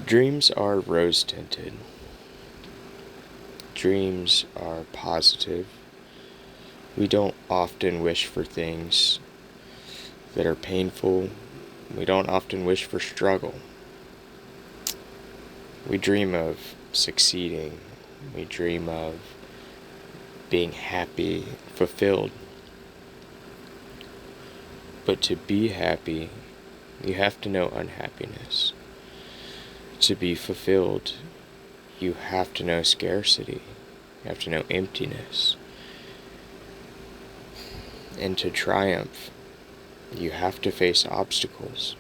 Dreams are rose tinted. Dreams are positive. We don't often wish for things that are painful. We don't often wish for struggle. We dream of succeeding. We dream of being happy, fulfilled. But to be happy, you have to know unhappiness. To be fulfilled, you have to know scarcity. You have to know emptiness. And to triumph, you have to face obstacles.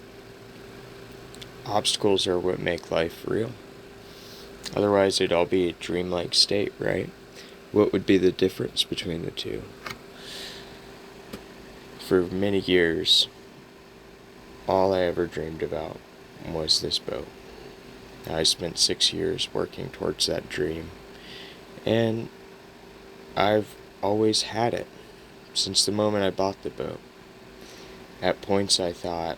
Obstacles are what make life real. Otherwise, it'd all be a dreamlike state, right? What would be the difference between the two? For many years, all I ever dreamed about was this boat. I spent 6 years working towards that dream, and I've always had it since the moment I bought the boat. At points I thought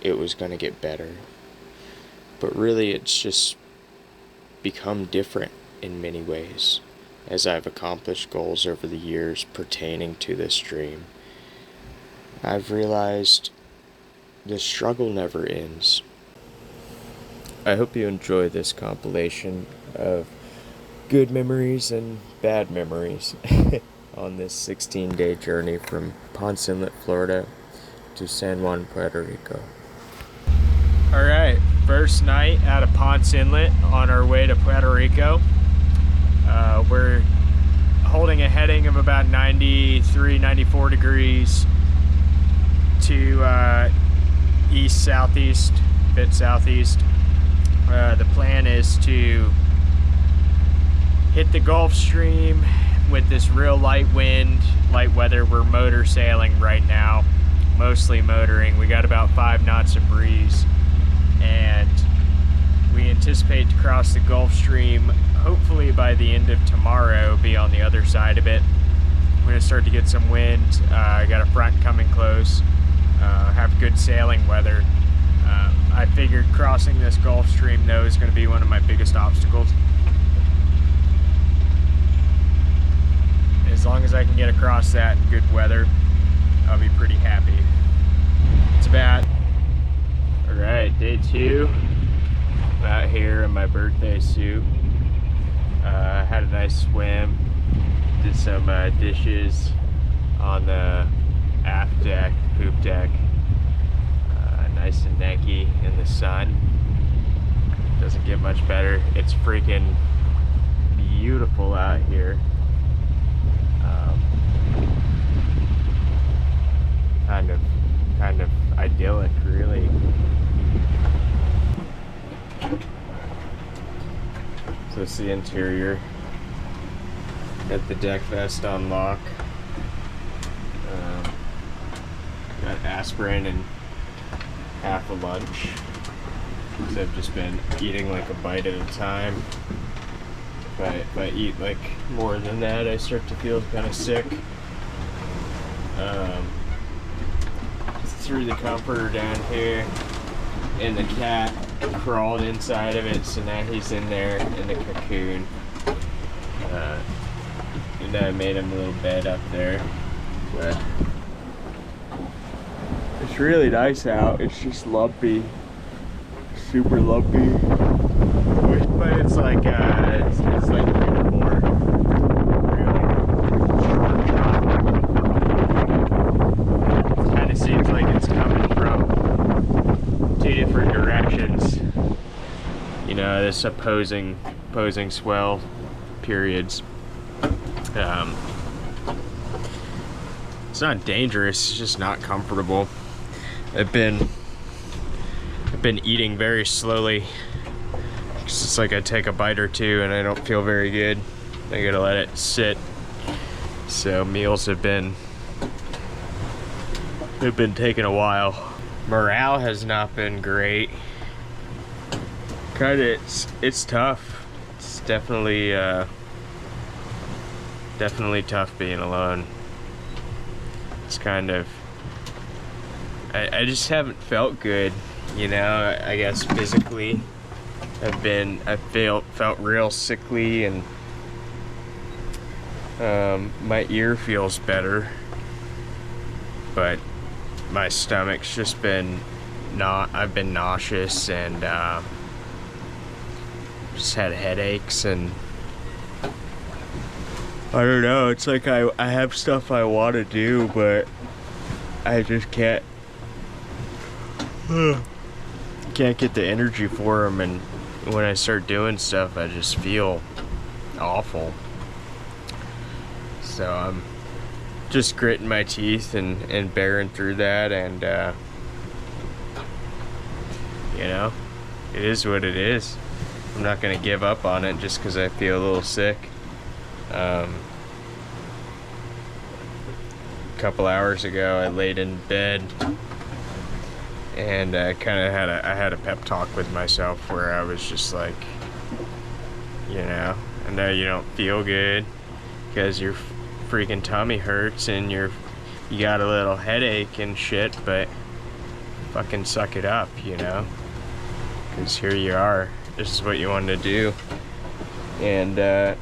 it was going to get better, but really it's just become different in many ways as I've accomplished goals over the years pertaining to this dream. I've realized the struggle never ends. I hope you enjoy this compilation of good memories and bad memories on this 16-day journey from Ponce Inlet, Florida to San Juan, Puerto Rico. All right, first night out of Ponce Inlet on our way to Puerto Rico. We're holding a heading of about 93, 94 degrees to east-southeast, bit southeast. The plan is to hit the Gulf Stream with this real light wind, light weather. We're motor sailing right now, mostly motoring. We got about 5 knots of breeze, and we anticipate to cross the Gulf Stream hopefully by the end of tomorrow, be on the other side of it. We're gonna start to get some wind. I got a front coming close, have good sailing weather. I figured crossing this Gulf Stream though is gonna be one of my biggest obstacles. As long as I can get across that in good weather, I'll be pretty happy. It's about, all right, day 2. I'm out here in my birthday suit. Had a nice swim, did some dishes on the aft deck, poop deck. Nice and necky in the sun. Doesn't get much better. It's freaking beautiful out here. Kind of idyllic, really. So it's the interior. Got the deck vest on lock. Got aspirin and half a lunch, because I've just been eating like a bite at a time. If I eat like more than that, I start to feel kind of sick. Threw the comforter down here, and the cat crawled inside of it, so now he's in there in the cocoon. And I made him a little bed up there, but it's really nice out. It's just lumpy, super lumpy, but it's like it's like 3 or 4 really short. It kind of seems like it's coming from 2 different directions. You know, this opposing swell periods. It's not dangerous, it's just not comfortable. I've been eating very slowly. It's like I take a bite or two and I don't feel very good. I gotta let it sit. So meals have been taking a while. Morale has not been great. Kinda, it's tough. It's definitely tough being alone. It's kind of, I just haven't felt good, you know, I guess physically. felt real sickly, and my ear feels better, but my stomach's just been I've been nauseous, and just had headaches, and I don't know, it's like I have stuff I want to do, but I just can't get the energy for them, and when I start doing stuff, I just feel awful. So I'm just gritting my teeth and bearing through that, and you know, it is what it is. I'm not gonna give up on it just because I feel a little sick. A couple hours ago, I laid in bed, and I had a pep talk with myself where I was just like, you know, I know you don't feel good because your freaking tummy hurts and you got a little headache and shit, but fucking suck it up, you know, because here you are. This is what you wanted to do, and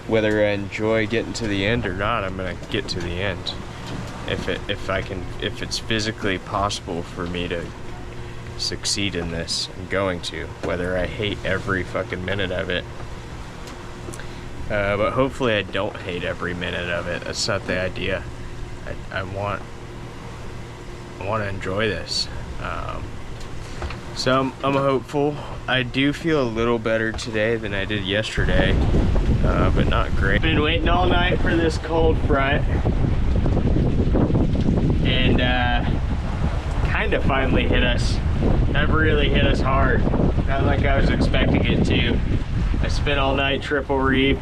whether I enjoy getting to the end or not, I'm gonna get to the end. If it's physically possible for me to succeed in this, I'm going to, whether I hate every fucking minute of it. But hopefully I don't hate every minute of it. That's not the idea. I want to enjoy this. So I'm hopeful. I do feel a little better today than I did yesterday, but not great. Been waiting all night for this cold front, and kind of finally hit us. Never really hit us hard. Not like I was expecting it to. I spent all night triple reefed,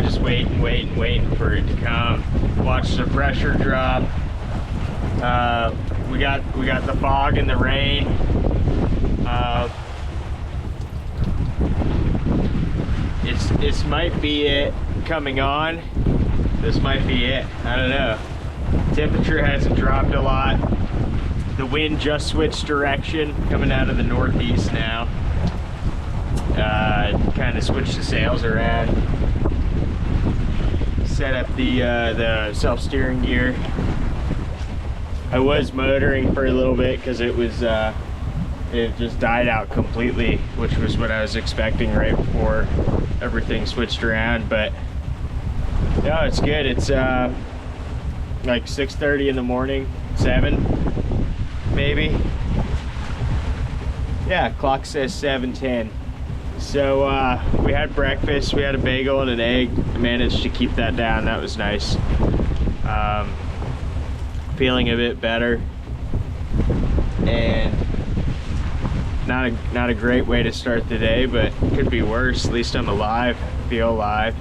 just waiting for it to come. Watched the pressure drop. We got the fog and the rain. This might be it coming on. This might be it. I don't know. Temperature hasn't dropped a lot. The wind just switched direction, coming out of the northeast now. Kind of switched the sails around. Set up the self-steering gear. I was motoring for a little bit because it just died out completely, which was what I was expecting right before everything switched around. But no, it's good. It's like 6:30 in the morning, 7 maybe. Yeah, clock says 7:10. So we had breakfast. We had a bagel and an egg. I managed to keep that down. That was nice. Feeling a bit better, and not a great way to start the day, but could be worse. At least I'm alive. Feel alive.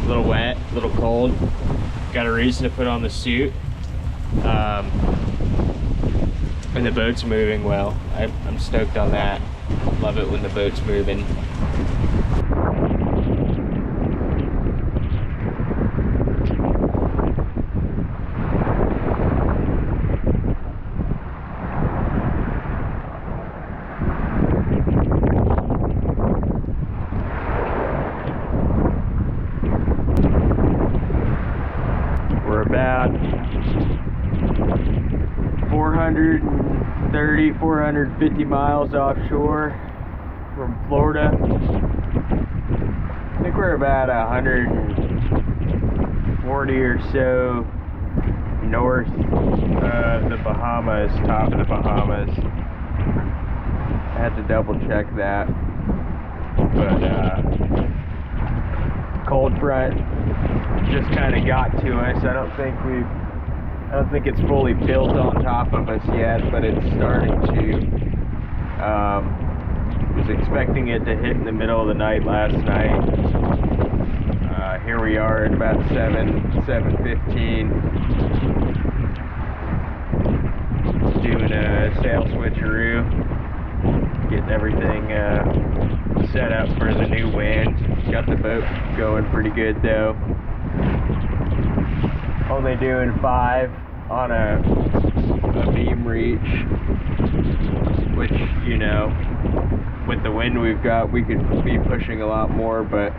A little wet, a little cold. Got a reason to put on the suit. And the boat's moving well. I'm stoked on that. Love it when the boat's moving. We're about 430, 450 miles offshore from Florida. I think we're about 140 or so north of the Bahamas, top of the Bahamas. I had to double check that. But cold front just kind of got to us. I don't think it's fully built on top of us yet, but it's starting to. Was expecting it to hit in the middle of the night last night. Here we are at about 7:15, doing a sail switcheroo, getting everything set up for the new wind. Got the boat going pretty good though. Only doing 5 on a beam reach, which, you know, with the wind we've got, we could be pushing a lot more, but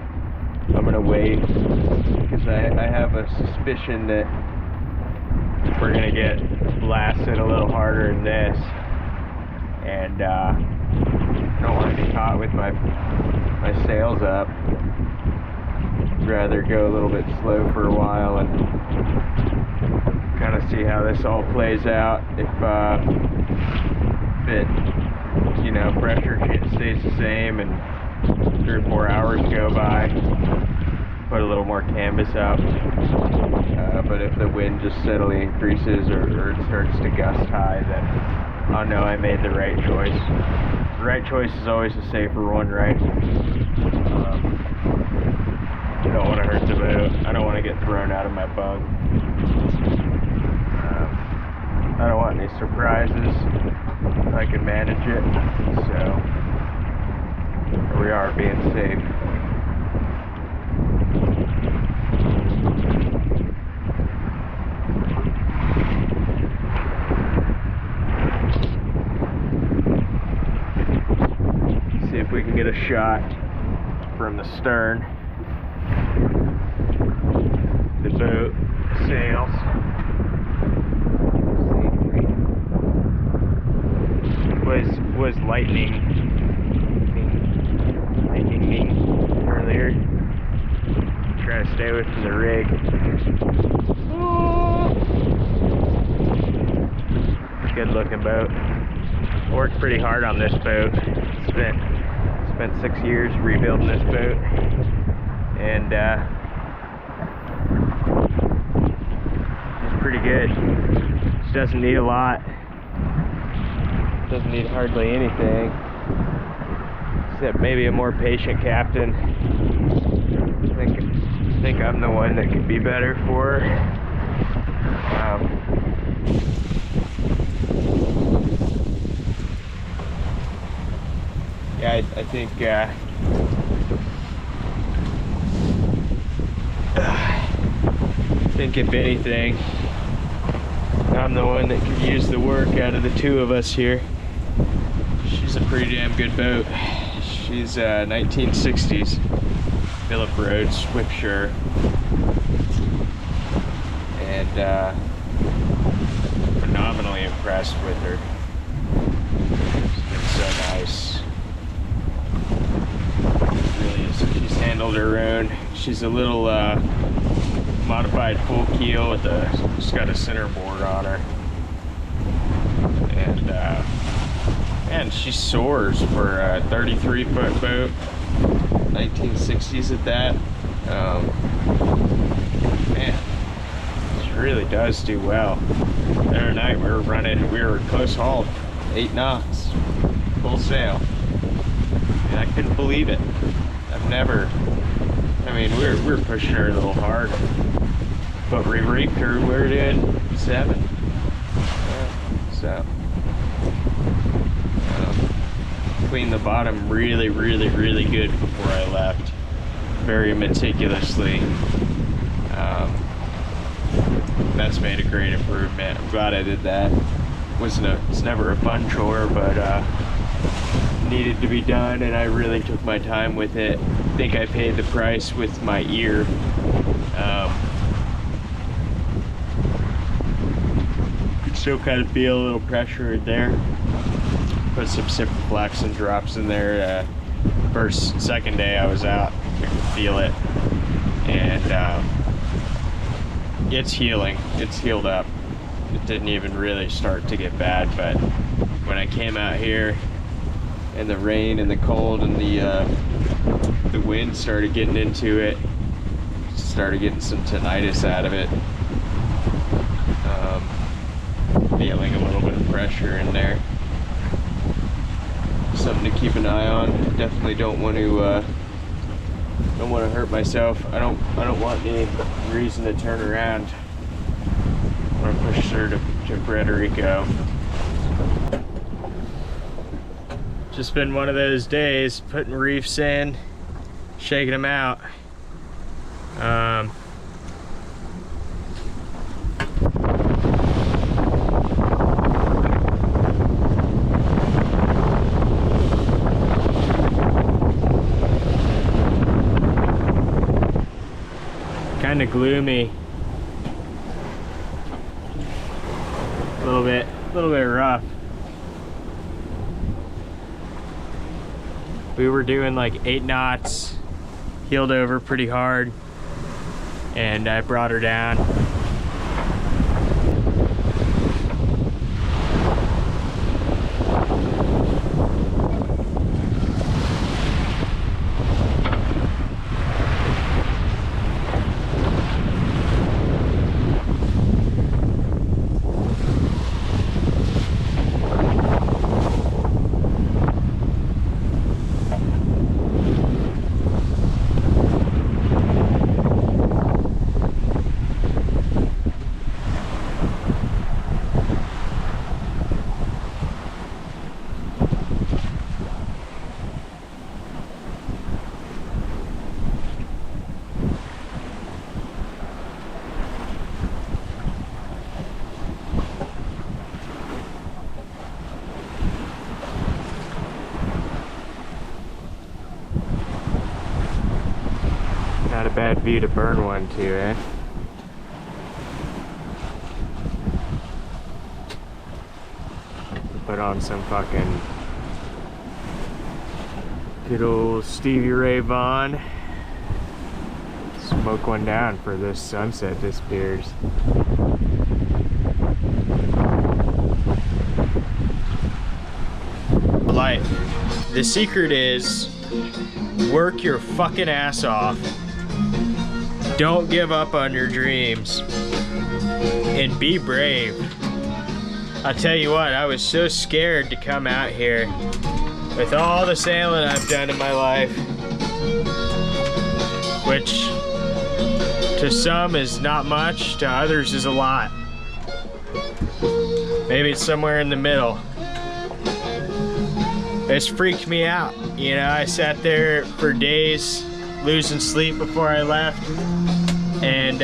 I'm gonna wait because I have a suspicion that we're gonna get blasted a little harder than this, and I don't want to be caught with my sails up. I'd rather go a little bit slow for a while and kind of see how this all plays out. If it, you know, pressure stays the same and 3 or 4 hours go by, put a little more canvas out. But if the wind just steadily increases or it starts to gust high, then I'll know I made the right choice. The right choice is always the safer one, right? I don't want to hurt the boat. I don't want to get thrown out of my bunk. I don't want any surprises if I can manage it. So we are being safe. See if we can get a shot from the stern. The boat sails. Was lightning earlier. Trying to stay away from the rig. Good looking boat. Worked pretty hard on this boat. Spent 6 years rebuilding this boat, and it's pretty good. Just doesn't need a lot. Doesn't need hardly anything, except maybe a more patient captain. I think I'm the one that could be better for her. Yeah, I think if anything, I'm the one that could use the work out of the two of us here. She's a pretty damn good boat. She's 1960s Phillip Rhodes Swiftsure, and phenomenally impressed with her. She's been so nice. Really is. She's handled her own. She's a little modified full keel with she's got a center board on her, and she soars for a 33-foot boat, 1960s at that. Man, she really does do well. The other night we were close hauled, 8 knots, full sail, and I couldn't believe it. We were pushing her a little hard, but we reefed her, we're doing 7. So cleaned the bottom really good before I left, very meticulously. That's made a great improvement. I'm glad I did that. It's never a fun chore, but needed to be done, and I really took my time with it. I think I paid the price with my ear. Could still kind of feel a little pressure in there. Put some ciprofloxacin drops in there. Second day I was out, I could feel it, and it's healing. It's healed up. It didn't even really start to get bad, but when I came out here and the rain and the cold and the wind started getting into it, started getting some tinnitus out of it. Feeling a little bit of pressure in there. Something to keep an eye on. Definitely don't want to hurt myself. I don't want any reason to turn around. I want to push her to Puerto Rico. Just been one of those days, putting reefs in, shaking them out. kind of gloomy. A little bit rough. We were doing like 8 knots, heeled over pretty hard, and I brought her down. Not a bad view to burn one too, eh? Put on some fucking good old Stevie Ray Vaughan. Smoke one down for this sunset disappears. Life. The secret is work your fucking ass off. Don't give up on your dreams. And be brave. I'll tell you what, I was so scared to come out here with all the sailing I've done in my life, which to some is not much, to others is a lot. Maybe it's somewhere in the middle. It's freaked me out. You know, I sat there for days losing sleep before I left, and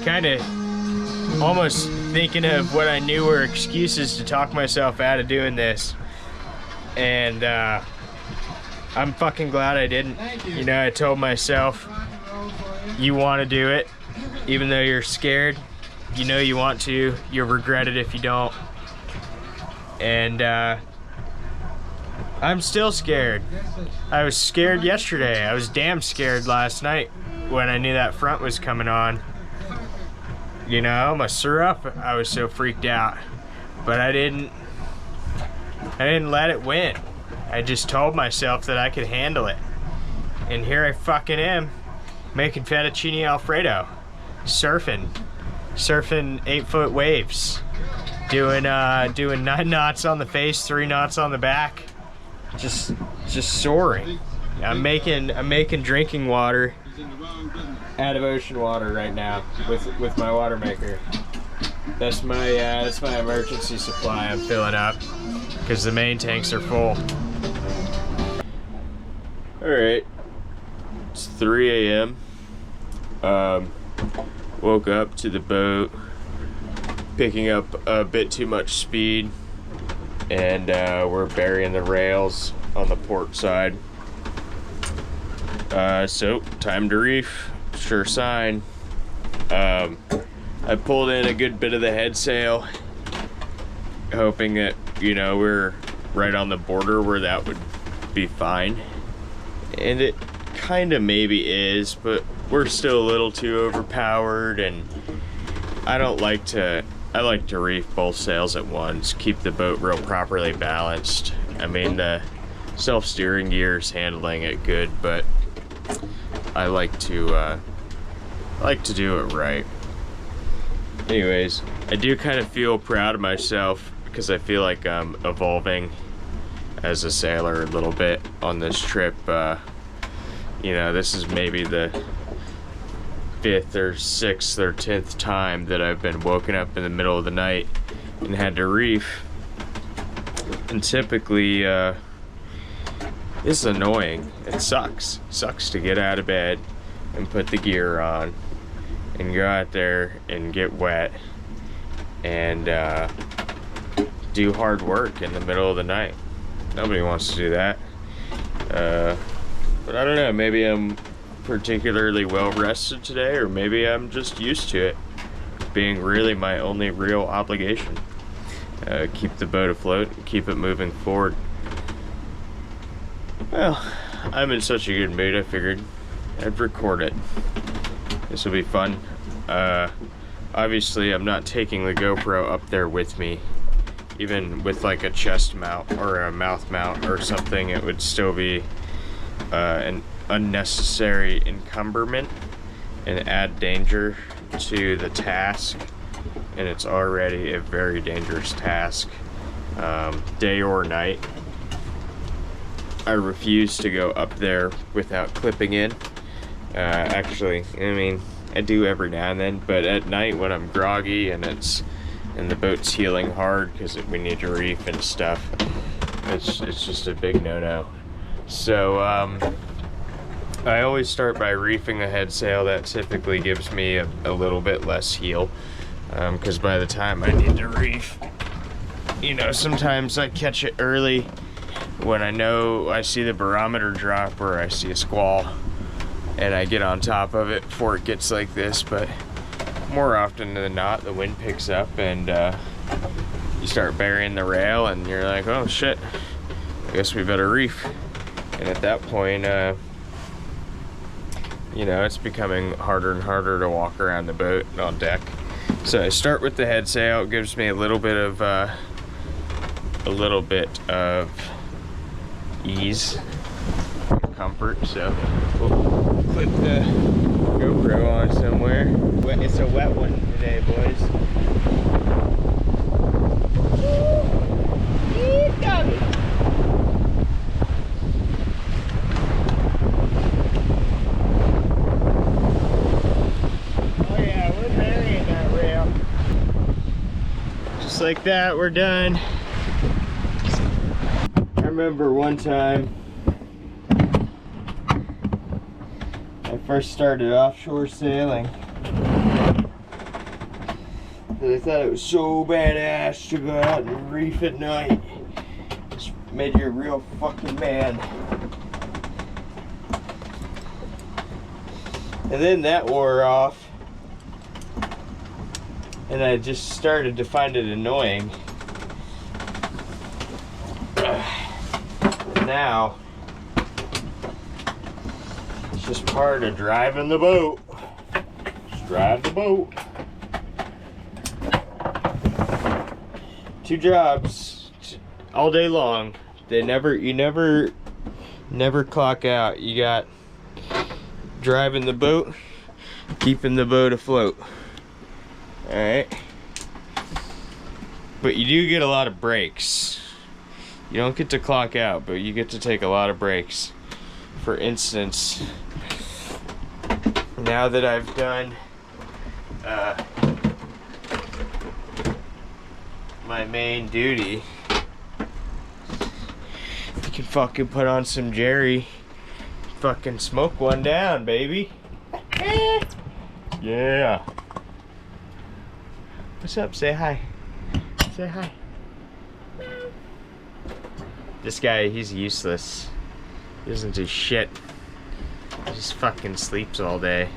kind of almost thinking of what I knew were excuses to talk myself out of doing this. And I'm fucking glad I didn't. You know, I told myself, you want to do it, even though you're scared. You know you want to. You'll regret it if you don't. And I'm still scared. I was scared yesterday. I was damn scared last night when I knew that front was coming on. You know, I almost threw up. I was so freaked out. But I didn't let it win. I just told myself that I could handle it. And here I fucking am, making fettuccine Alfredo, surfing 8-foot waves, doing 9 knots on the face, 3 knots on the back. Just soaring. I'm making drinking water out of ocean water right now with my water maker. That's my emergency supply I'm filling up because the main tanks are full. All right, it's 3 a.m. Woke up to the boat picking up a bit too much speed, and we're burying the rails on the port side. So time to reef, sure sign. I pulled in a good bit of the head sail, hoping that, you know, we're right on the border where that would be fine. And it kind of maybe is, but we're still a little too overpowered, and I like to reef both sails at once, keep the boat real properly balanced. I mean, the self-steering gear's handling it good, but I like to do it right. Anyways, I do kind of feel proud of myself because I feel like I'm evolving as a sailor a little bit on this trip. You know, this is maybe the 5th or 6th or 10th time that I've been woken up in the middle of the night and had to reef. And typically, it's annoying. It sucks. It sucks to get out of bed and put the gear on and go out there and get wet and do hard work in the middle of the night. Nobody wants to do that. But I don't know, maybe I'm particularly well rested today, or maybe I'm just used to it being really my only real obligation. Keep the boat afloat and keep it moving forward. Well, I'm in such a good mood, I figured I'd record it. This will be fun. Obviously, I'm not taking the GoPro up there with me. Even with like a chest mount or a mouth mount or something, it would still be an unnecessary encumberment and add danger to the task. And it's already a very dangerous task, day or night. I refuse to go up there without clipping in. Actually, I mean, I do every now and then, but at night when I'm groggy and the boat's heeling hard because we need to reef and stuff, it's just a big no-no. So I always start by reefing the head sail. That typically gives me a little bit less heel, because by the time I need to reef, you know, sometimes I catch it early when I know I see the barometer drop or I see a squall, and I get on top of it before it gets like this. But more often than not, the wind picks up and you start burying the rail and you're like, oh shit, I guess we better reef. And at that point, you know, it's becoming harder and harder to walk around the boat and on deck. So I start with the head sail. It gives me a little bit of ease and comfort. So we'll clip the GoPro on somewhere. It's a wet one today, boys. Like that, we're done. I remember one time I first started offshore sailing, and I thought it was so badass to go out and reef at night. Just made you a real fucking man. And then that wore off, and I just started to find it annoying. Now, it's just part of driving the boat. Just drive the boat. 2 jobs all day long. You never clock out. You got driving the boat, keeping the boat afloat. Alright, but you do get a lot of breaks. You don't get to clock out, but you get to take a lot of breaks. For instance, now that I've done my main duty, you can fucking put on some Jerry, fucking smoke one down, baby. Yeah. What's up? Say hi. Say hi. This guy, he's useless. He doesn't do shit. He just fucking sleeps all day.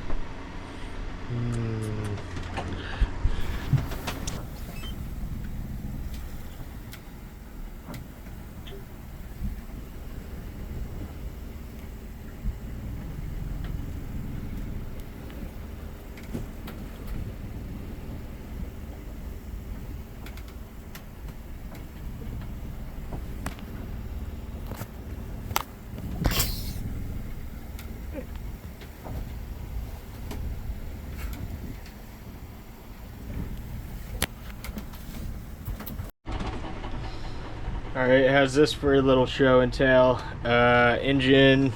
Alright, how's this for a little show and tell? Engine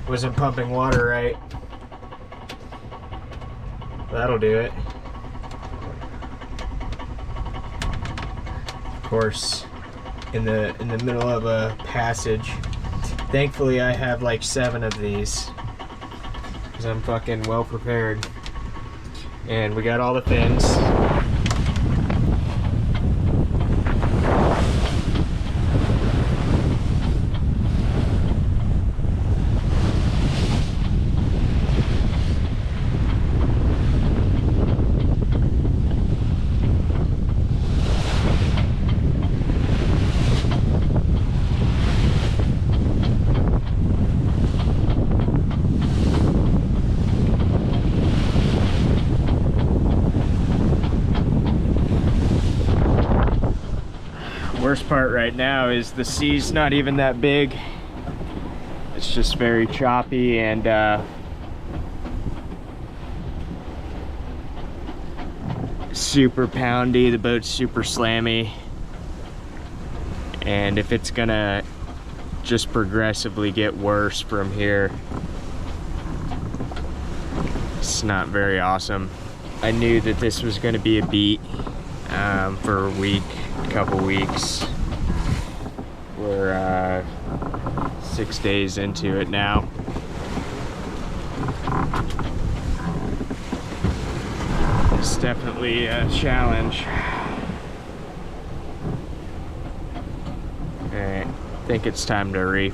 wasn't pumping water right. That'll do it. Of course, in the middle of a passage. Thankfully I have like 7 of these, because I'm fucking well prepared. And we got all the fins. Worst part right now is the sea's not even that big. It's just very choppy and super poundy. The boat's super slammy. And if it's gonna just progressively get worse from here, it's not very awesome. I knew that this was gonna be a beat for a week, a couple weeks. We're 6 days into it now. It's definitely a challenge. Alright, I think it's time to reef.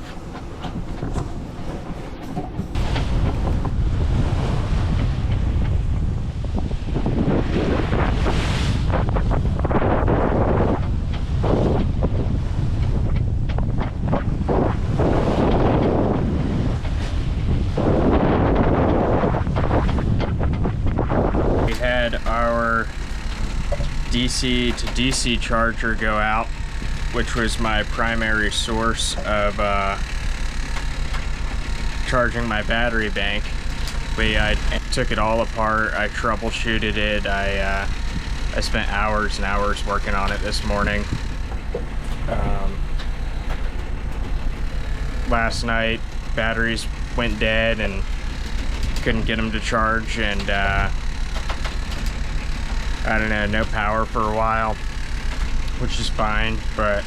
Our DC to DC charger go out, which was my primary source of charging my battery bank. I took it all apart, I troubleshooted it, I spent hours and hours working on it this morning. Last night batteries went dead and couldn't get them to charge, and I don't know, no power for a while, which is fine, but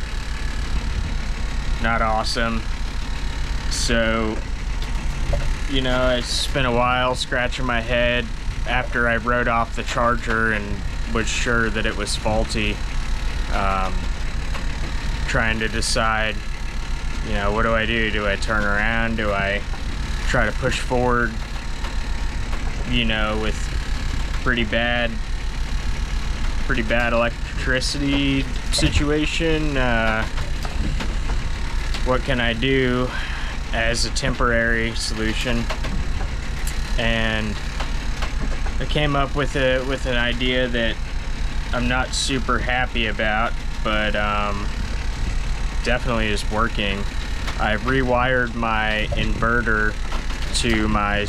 not awesome. So, you know, I spent a while scratching my head after I wrote off the charger and was sure that it was faulty, trying to decide, you know, what do I do? Do I turn around? Do I try to push forward, you know, with pretty bad electricity situation? What can I do as a temporary solution? And I came up with an idea that I'm not super happy about, but definitely is working. I've rewired my inverter to my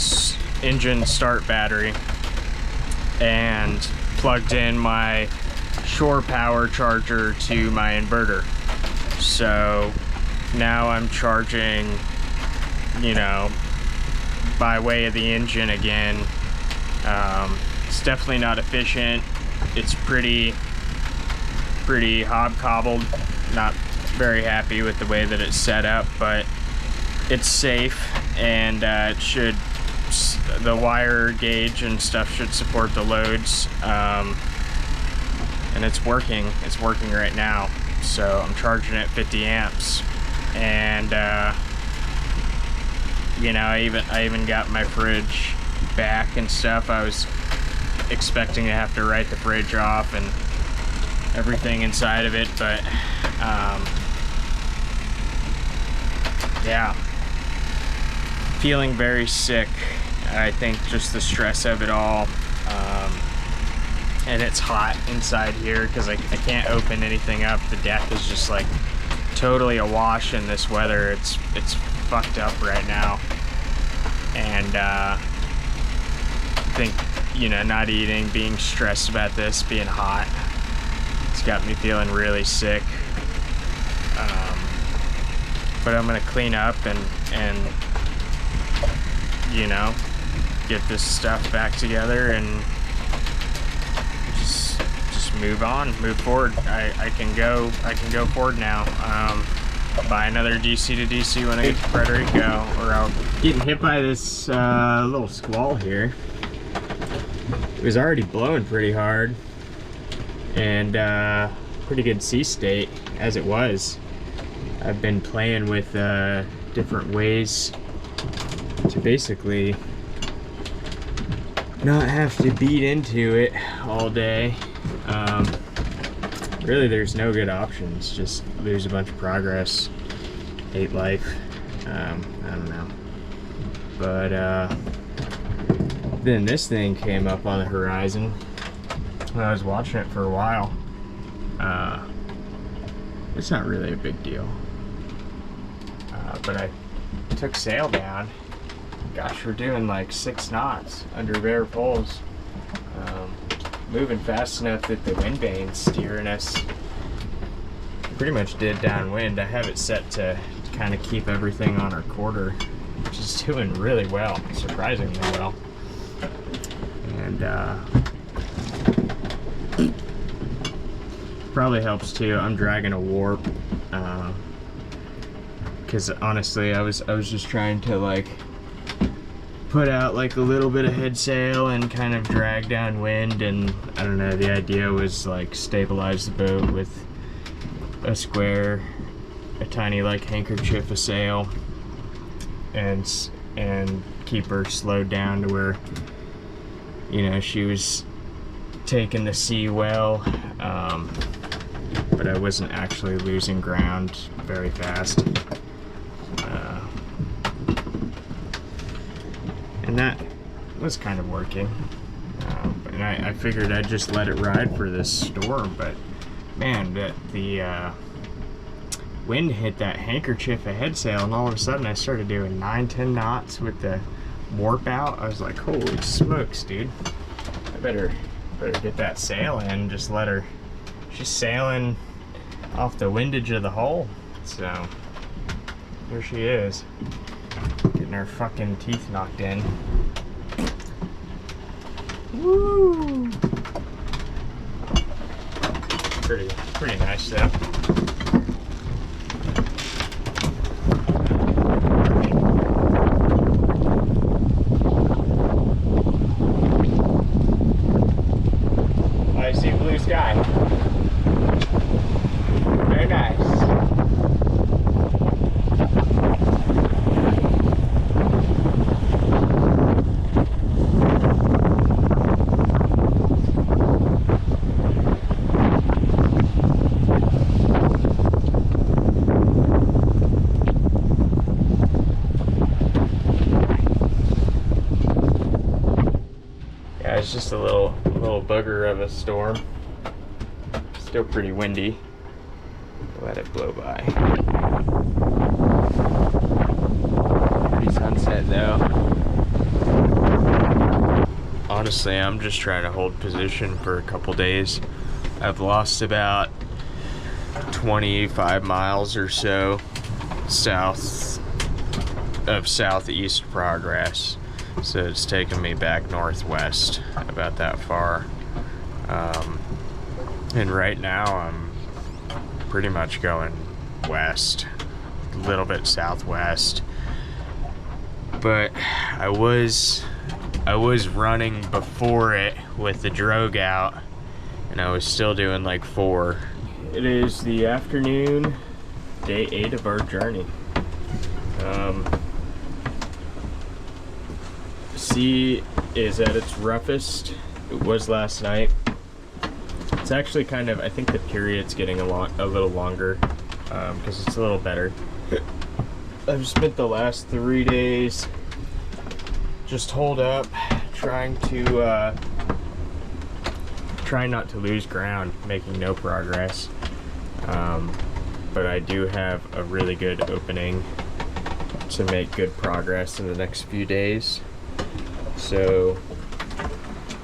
engine start battery and plugged in my shore power charger to my inverter. So now I'm charging, you know, by way of the engine again. It's definitely not efficient. It's pretty hobcobbled. Not very happy with the way that it's set up, but it's safe, and it should, the wire gauge and stuff should support the loads, and it's working right now. So I'm charging at 50 amps, and you know, I even got my fridge back and stuff. I was expecting to have to write the fridge off and everything inside of it, but yeah, feeling very sick. I think just the stress of it all, and it's hot inside here because I can't open anything up. The deck is just like totally awash in this weather. It's fucked up right now, and I think, you know, not eating, being stressed about this, being hot, it's got me feeling really sick. But I'm gonna clean up and you know, get this stuff back together and just move on, move forward. I can go forward now. Buy another DC to DC when I get to Puerto Rico, or I'll getting hit by this little squall here. It was already blowing pretty hard, and pretty good sea state as it was. I've been playing with different ways to basically not have to beat into it all day. Really, there's no good options. Just lose a bunch of progress, hate life. I don't know. But then this thing came up on the horizon when I was watching it for a while. It's not really a big deal. But I took sail down. Gosh, we're doing like 6 knots under bare poles. Moving fast enough that the wind vane's steering us pretty much dead downwind. I have it set to kind of keep everything on our quarter, which is doing really well, surprisingly well. And probably helps too. I'm dragging a warp because honestly I was just trying to like put out like a little bit of head sail and kind of drag downwind, and I don't know, the idea was like stabilize the boat with a square, a tiny like handkerchief of sail, and keep her slowed down to where, you know, she was taking the sea well, but I wasn't actually losing ground very fast. And that was kind of working. And I figured I'd just let it ride for this storm, but man, the wind hit that handkerchief of head sail, and all of a sudden I started doing 9-10 knots with the warp out. I was like, holy smokes, dude. I better get that sail in, just let her, she's sailing off the windage of the hull. So here she is, getting her fucking teeth knocked in. Woo! Pretty nice though. I see blue sky. Very nice. Yeah, it's just a little bugger of a storm. Still pretty windy. Let it blow by. Pretty sunset though. Honestly, I'm just trying to hold position for a couple days. I've lost about 25 miles or so south of southeast progress. So it's taken me back northwest about that far. And right now I'm pretty much going west, a little bit southwest. But I was running before it with the drogue out, and I was still doing like 4. It is the afternoon, day 8 of our journey. Sea is at its roughest. It was last night. It's actually kind of, I think the period's getting a little longer, because it's a little better. I've spent the last 3 days just holed up, trying not to lose ground, making no progress. But I do have a really good opening to make good progress in the next few days. So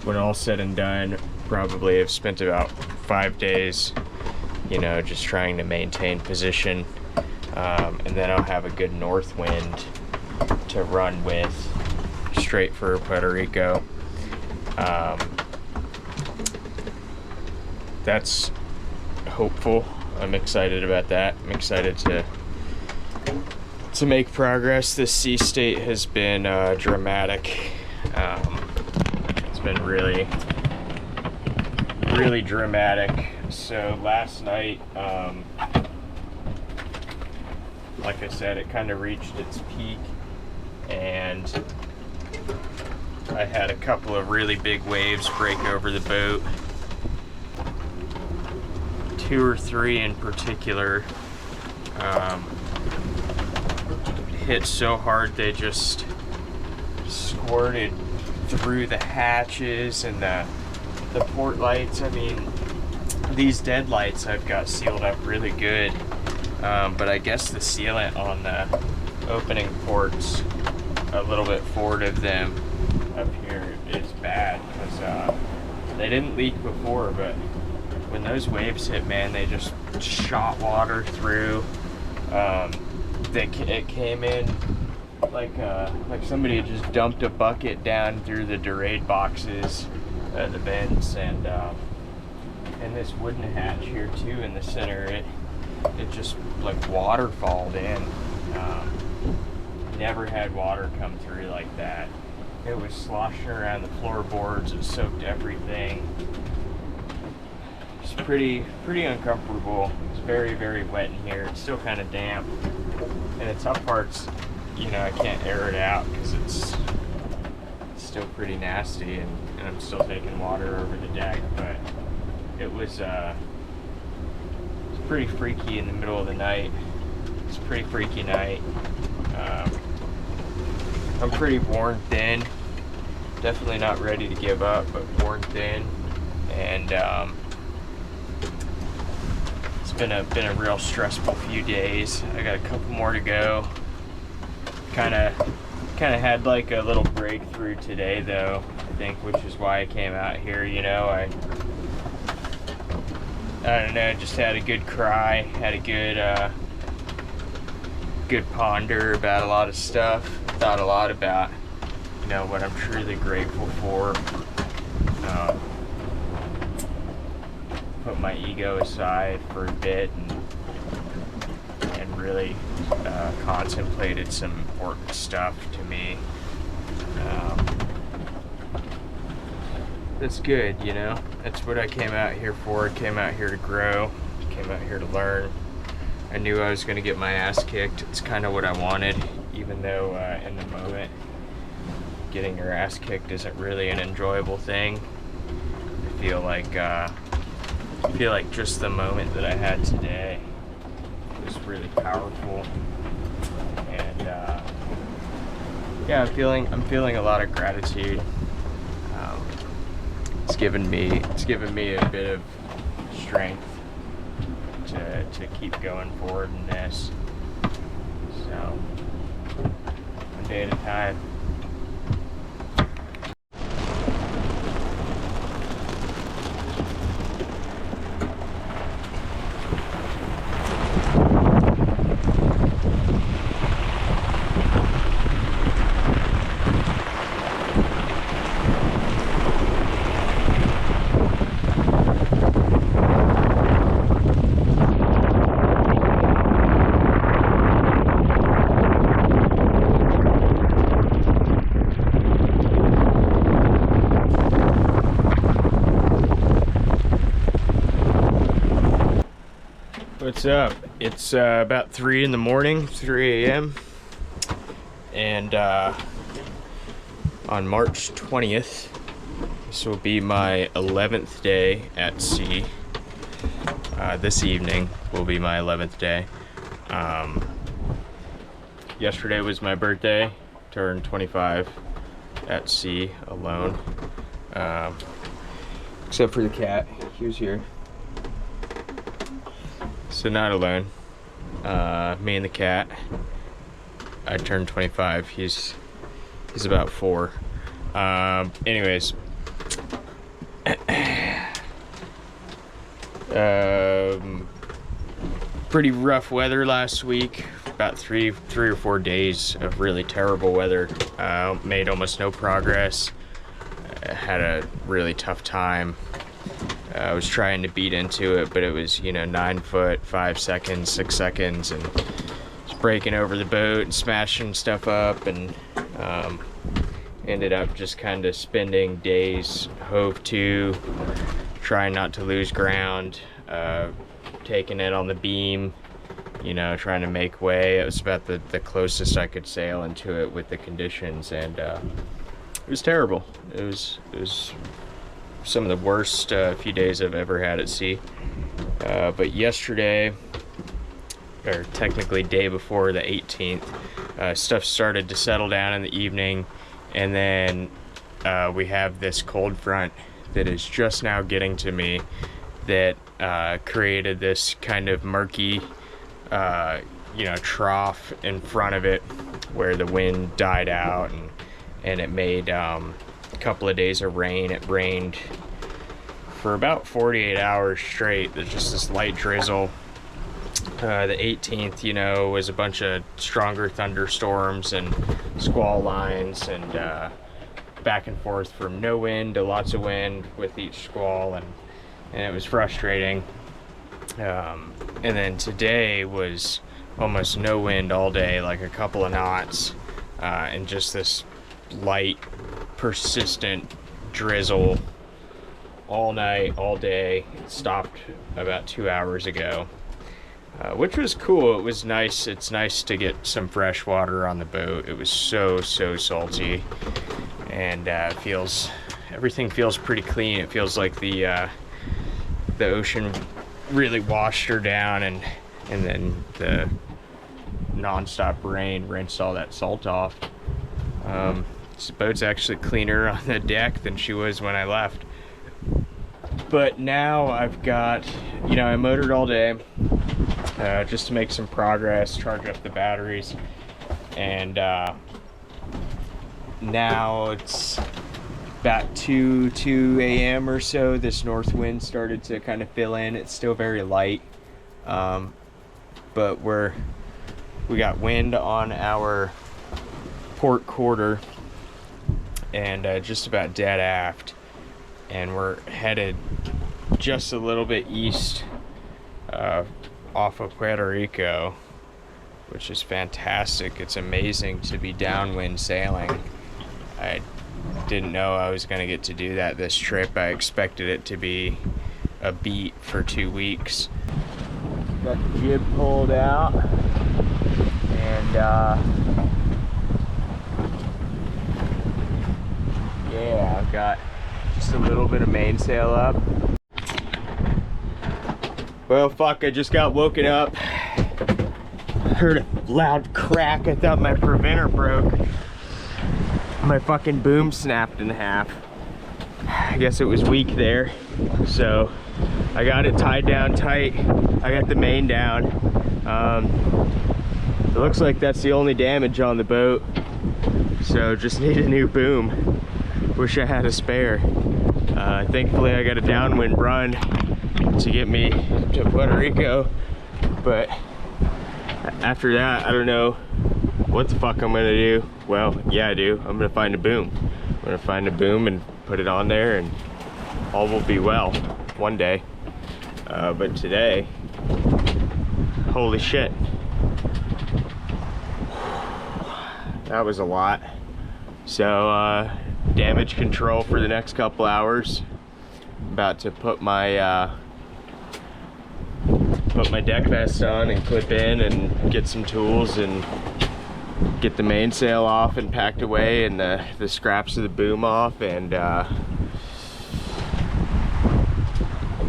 when all said and done, probably have spent about 5 days, you know, just trying to maintain position, and then I'll have a good north wind to run with straight for Puerto Rico. That's hopeful. I'm excited about that. I'm excited to make progress. This sea state has been dramatic. It's been really dramatic. So last night, like I said, it kind of reached its peak, and I had a couple of really big waves break over the boat. 2 or 3 in particular hit so hard they just squirted through the hatches and the port lights. I mean, these deadlights I've got sealed up really good, but I guess the sealant on the opening ports a little bit forward of them up here is bad, because they didn't leak before, but when those waves hit, man, they just shot water through. It came in like somebody had just dumped a bucket down through the Dorade boxes at the vents, and this wooden hatch here too in the center, it just like waterfalled in. Never had water come through like that. It was sloshing around the floorboards. It soaked everything. It's pretty uncomfortable. It's very, very wet in here. It's still kind of damp, and the tough parts, you know, I can't air it out because it's still pretty nasty, and I'm still taking water over the deck. But it was pretty freaky in the middle of the night. It's a pretty freaky night. I'm pretty worn thin. Definitely not ready to give up, but worn thin. And it's been a real stressful few days. I got a couple more to go. Kind of had like a little breakthrough today, though, I think, which is why I came out here. You know, I don't know, just had a good cry, had a good ponder about a lot of stuff. Thought a lot about, you know, what I'm truly grateful for. Put my ego aside for a bit and really contemplated some important stuff to me. That's good, you know. That's what I came out here for. I came out here to grow. Came out here to learn. I knew I was going to get my ass kicked. It's kind of what I wanted, even though in the moment getting your ass kicked isn't really an enjoyable thing. I feel like just the moment that I had today was really powerful, and yeah, I'm feeling a lot of gratitude. It's given me a bit of strength to keep going forward in this. So, one day at a time. What's up? It's about 3 in the morning, 3 a.m. And on March 20th, this will be my 11th day at sea. This evening will be my 11th day. Yesterday was my birthday, turned 25 at sea alone. Except for the cat, he was here. So not alone. Me and the cat. I turned 25. He's about 4. Anyways. Pretty rough weather last week. About three or 4 days of really terrible weather. Made almost no progress. Had a really tough time. I was trying to beat into it, but it was, 9 foot, 5 seconds, 6 seconds, and just breaking over the boat and smashing stuff up, and ended up just kind of spending days hove to, trying not to lose ground, taking it on the beam, trying to make way. It was about the closest I could sail into it with the conditions, and it was terrible. It was some of the worst few days I've ever had at sea. But yesterday, or technically day before the 18th, stuff started to settle down in the evening, and then we have this cold front that is just now getting to me that created this kind of murky, trough in front of it where the wind died out, and it made a couple of days of rain. It rained for about 48 hours straight. There's just this light drizzle. The 18th, was a bunch of stronger thunderstorms and squall lines, and back and forth from no wind to lots of wind with each squall, and it was frustrating. And then today was almost no wind all day, like a couple of knots, and just this light, persistent drizzle all night, all day. It stopped about 2 hours ago, which was cool. It was nice. It's nice to get some fresh water on the boat. It was so salty, and everything feels pretty clean. It feels like the ocean really washed her down, and then the non-stop rain rinsed all that salt off. This boat's actually cleaner on the deck than she was when I left. But now I've got, I motored all day just to make some progress, charge up the batteries, and now it's about 2 a.m. or so. This north wind started to kind of fill in. It's still very light, but we got wind on our port quarter and just about dead aft, and we're headed just a little bit east off of Puerto Rico, which is fantastic. It's amazing to be downwind sailing. I didn't know I was going to get to do that this trip. I expected it to be a beat for 2 weeks. Got the jib pulled out, and yeah, I've got just a little bit of mainsail up. Well, fuck, I just got woken up. Heard a loud crack. I thought my preventer broke. My fucking boom snapped in half. I guess it was weak there. So I got it tied down tight. I got the main down. It looks like that's the only damage on the boat. So just need a new boom. Wish I had a spare. Thankfully I got a downwind run to get me to Puerto Rico, but after that I don't know what the fuck I'm gonna do. Well, yeah, I do. I'm gonna find a boom. I'm gonna find a boom and put it on there, and all will be well one day. But today, holy shit, that was a lot. So damage control for the next couple hours. About to put my deck vest on and clip in and get some tools and get the mainsail off and packed away, and the scraps of the boom off, and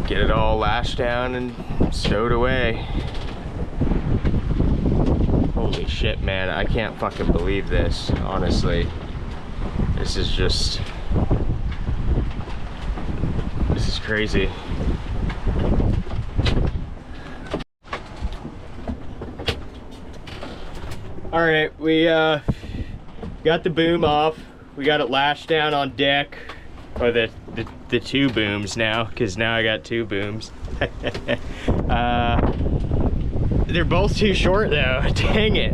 get it all lashed down and stowed away. Holy shit, man, I can't fucking believe this, honestly. This is crazy. All right, we got the boom off. We got it lashed down on deck, or the two booms now, because now I got two booms. They're both too short though. Dang it.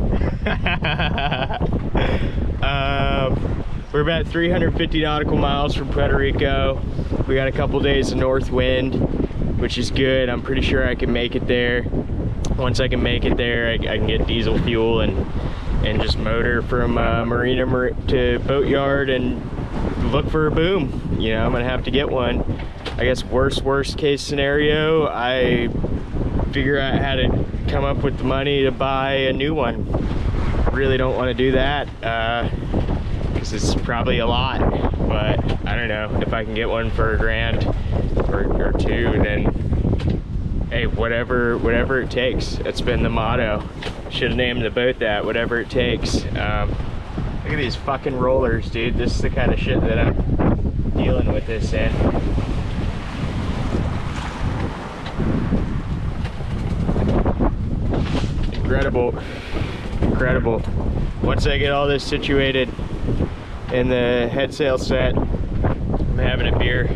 We're about 350 nautical miles from Puerto Rico. We got a couple days of north wind, which is good. I'm pretty sure I can make it there. Once I can make it there, I can get diesel fuel and just motor from marina to boatyard and look for a boom. I'm gonna have to get one. I guess worst case scenario, I figure out how to come up with the money to buy a new one. I really don't want to do that because it's probably a lot, but I don't know. If I can get one for $1,000 or two, then hey, whatever it takes. That's been the motto. Should have named the boat that, whatever it takes. Look at these fucking rollers, dude. This is the kind of shit that I'm dealing with this in. incredible. Incredible. Once I get all this situated in the head sail set, I'm having a beer.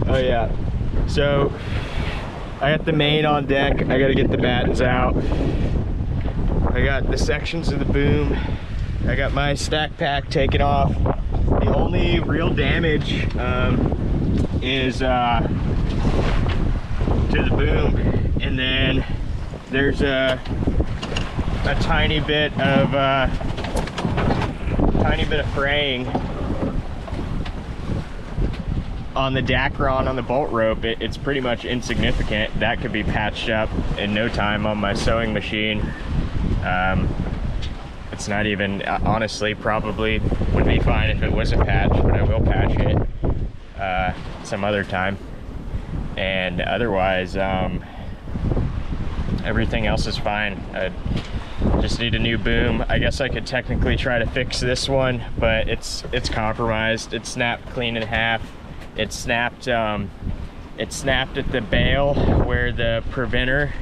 Oh yeah. So I got the main on deck. I gotta get the battens out. I got the sections of the boom. I got my stack pack taken off. The only real damage is to the boom, and then there's a tiny bit of fraying on the Dacron on the bolt rope. It's pretty much insignificant. That could be patched up in no time on my sewing machine. It's not even, honestly, probably would be fine if it wasn't patched, but I will patch it some other time. And otherwise, everything else is fine. I just need a new boom. I guess I could technically try to fix this one, but it's compromised. It snapped clean in half. It snapped at the bail where the preventer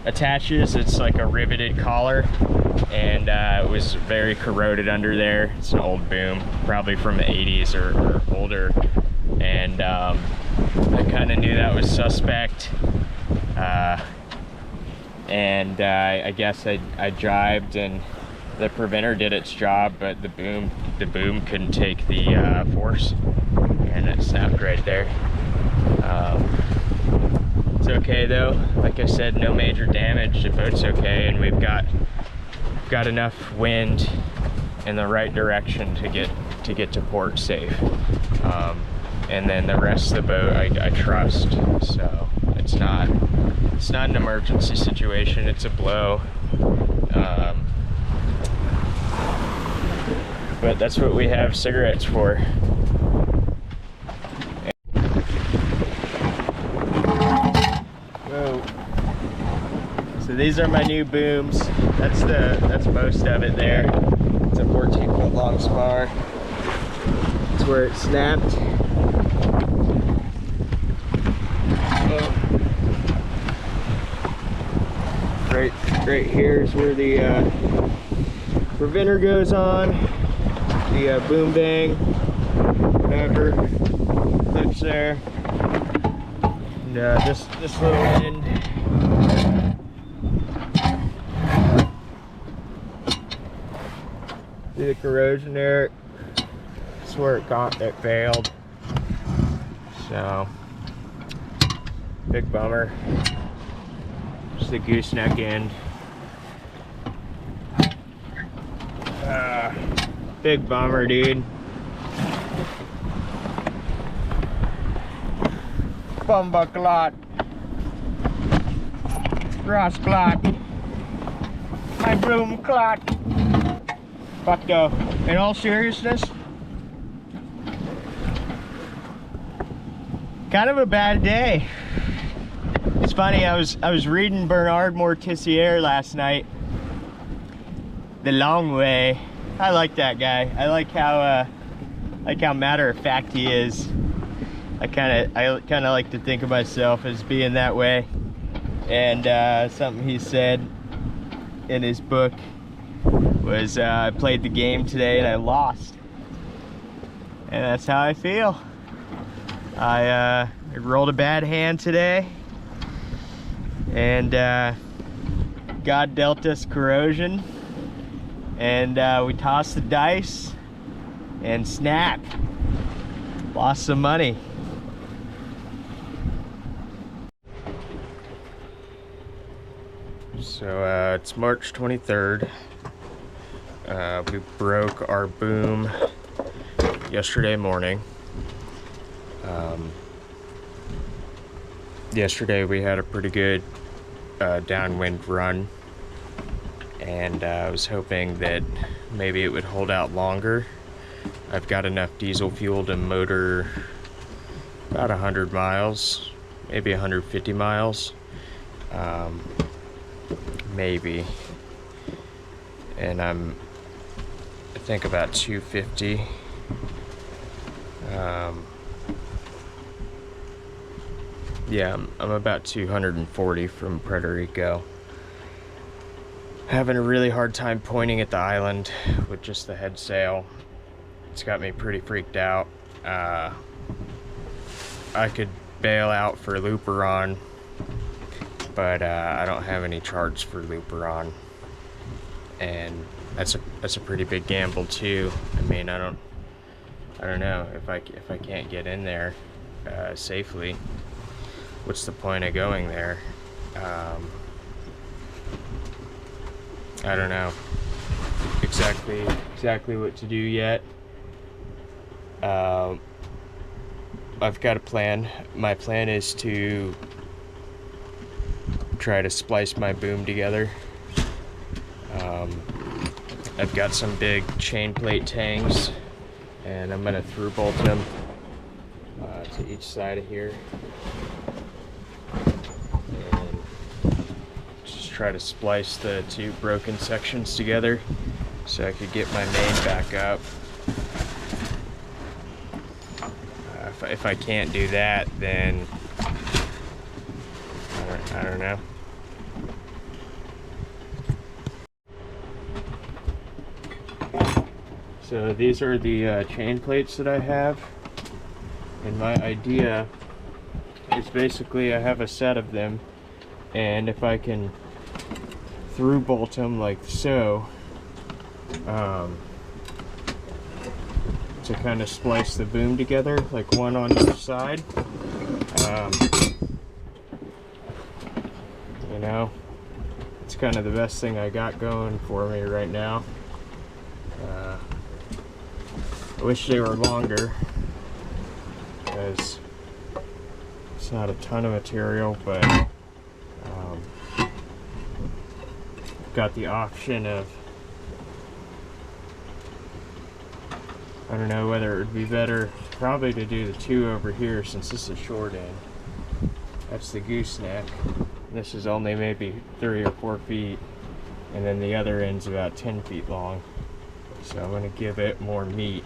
attaches. It's like a riveted collar, and it was very corroded under there. It's an old boom, probably from the 80s or older, and I kind of knew that was suspect. And I guess I jibed, and the preventer did its job, but the boom couldn't take the force, and it snapped right there. It's okay though. Like I said, no major damage. The boat's okay, and we've got enough wind in the right direction to get to port safe. And then the rest of the boat I trust. So it's not an emergency situation. It's a blow. But that's what we have cigarettes for. So these are my new booms. That's most of it there. It's a 14-foot long spar. That's where it snapped. Right here is where the preventer goes on. The boom bang, whatever, clips there. And this little end. See the corrosion there? That's where it failed. So, big bummer. Just the gooseneck end. Big bummer, dude. Bumbucklot. Grass clot. My broom clot. But in all seriousness, kind of a bad day. It's funny, I was reading Bernard Mortissier last night, The Long Way. I like that guy. I like how matter of fact he is. I kind of like to think of myself as being that way. And something he said in his book was, I played the game today and I lost. And that's how I feel. I rolled a bad hand today, and God dealt us corrosion, and we tossed the dice and snap. Lost some money. So it's March 23rd. We broke our boom yesterday morning. Yesterday we had a pretty good downwind run, and I was hoping that maybe it would hold out longer. I've got enough diesel fuel to motor about 100 miles, maybe 150 miles, maybe, and I think about 250. Yeah, I'm about 240 from Puerto Rico. Having a really hard time pointing at the island with just the head sail. It's got me pretty freaked out. I could bail out for Looperon, but I don't have any charts for Looperon, and that's a pretty big gamble too. I mean, I don't know if I can't get in there safely. What's the point of going there? I don't know exactly what to do yet. I've got a plan. My plan is to try to splice my boom together. I've got some big chain plate tangs, and I'm gonna through bolt them to each side of here, and just try to splice the two broken sections together so I could get my main back up. If I can't do that, then I don't know. So these are the chain plates that I have, and my idea is basically I have a set of them, and if I can through bolt them like so, to kind of splice the boom together, like one on each side. You know, it's kind of the best thing I got going for me right now. I wish they were longer, because it's not a ton of material, but got the option of, I don't know whether it would be better probably to do the two over here, since this is short end. That's the gooseneck. This is only maybe 3 or 4 feet, and then the other end's about 10 feet long. So I'm going to give it more meat.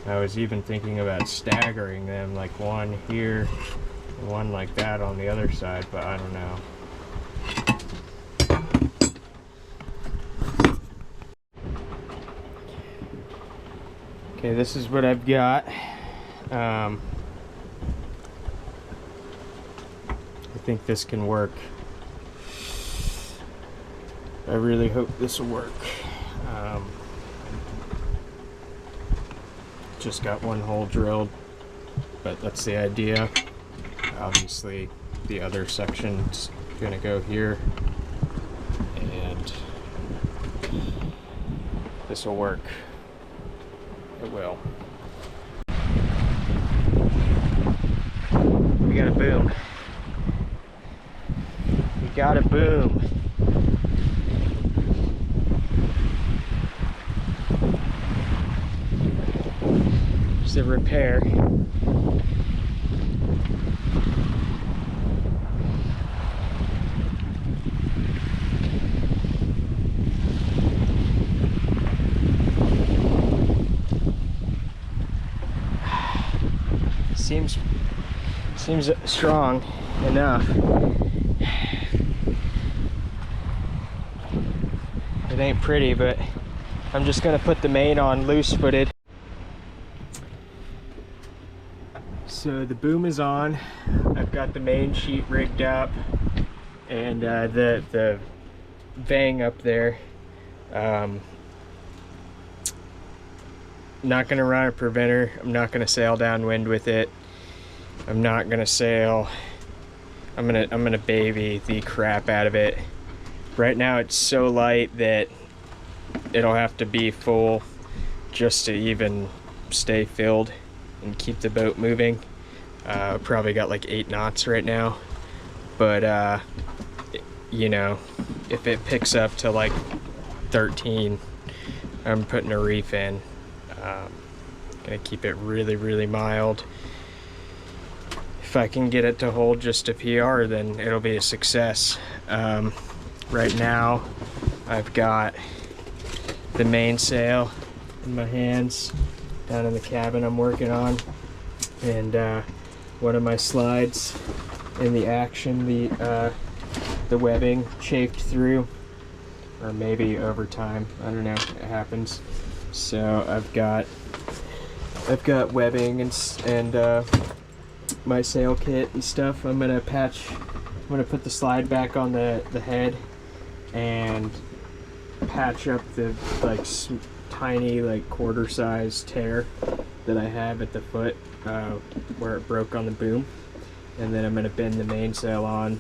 I was even thinking about staggering them, like one here and one like that on the other side, but I don't know. Okay, this is what I've got. I think this can work. I really hope this will work. Just got one hole drilled, but that's the idea. Obviously, the other section's gonna go here, and this will work. It will. We got a boom. We got a boom. It's a repair. Seems strong enough. It ain't pretty, but I'm just gonna put the main on loose-footed. So the boom is on. I've got the main sheet rigged up, and the vang up there. Not gonna run a preventer. I'm not gonna sail downwind with it. I'm not gonna sail. I'm gonna baby the crap out of it. Right now it's so light that it'll have to be full just to even stay filled and keep the boat moving. Probably got like 8 knots right now, but you know, if it picks up to like 13, I'm putting a reef in. Gonna keep it really mild. If I can get it to hold just a PR, then it'll be a success. Right now I've got the mainsail in my hands down in the cabin I'm working on. and one of my slides in the action, the webbing chafed through, or maybe over time, I don't know, it happens. So I've got webbing and my sail kit and stuff. I'm gonna put the slide back on the head and patch up the tiny quarter size tear that I have at the foot where it broke on the boom, and then I'm gonna bend the mainsail on.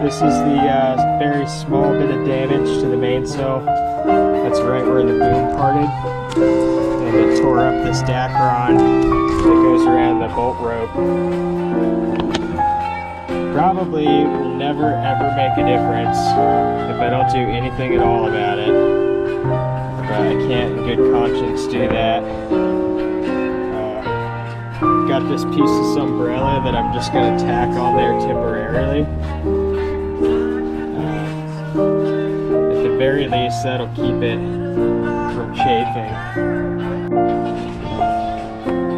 This is the very small bit of damage to the mainsail. That's right where the boom parted, and it tore up this dacron that goes around the bolt rope. Probably will never ever make a difference if I don't do anything at all about it, but I can't in good conscience do that. Got this piece of umbrella that I'm just going to tack on there temporarily. At the very least, that'll keep it from chafing.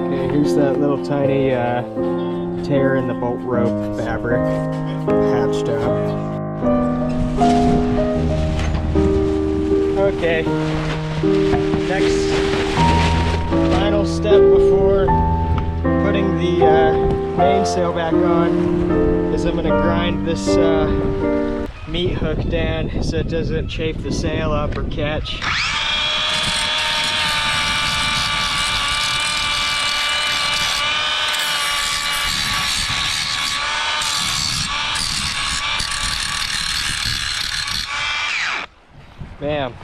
Okay, here's that little tiny tear in the bolt rope fabric patched up. Okay, next final step before putting the mainsail back on is I'm going to grind this meat hook down so it doesn't chafe the sail up or catch. Bam.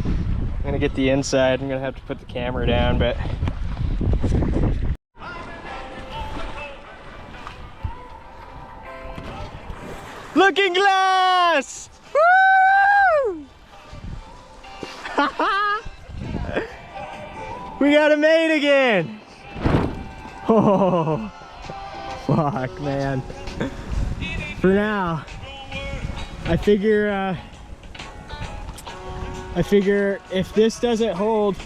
I'm going to get the inside. I'm going to have to put the camera down, but Looking Glass! Woo! We got a mate again! Oh, fuck, man. For now, I figure if this doesn't hold,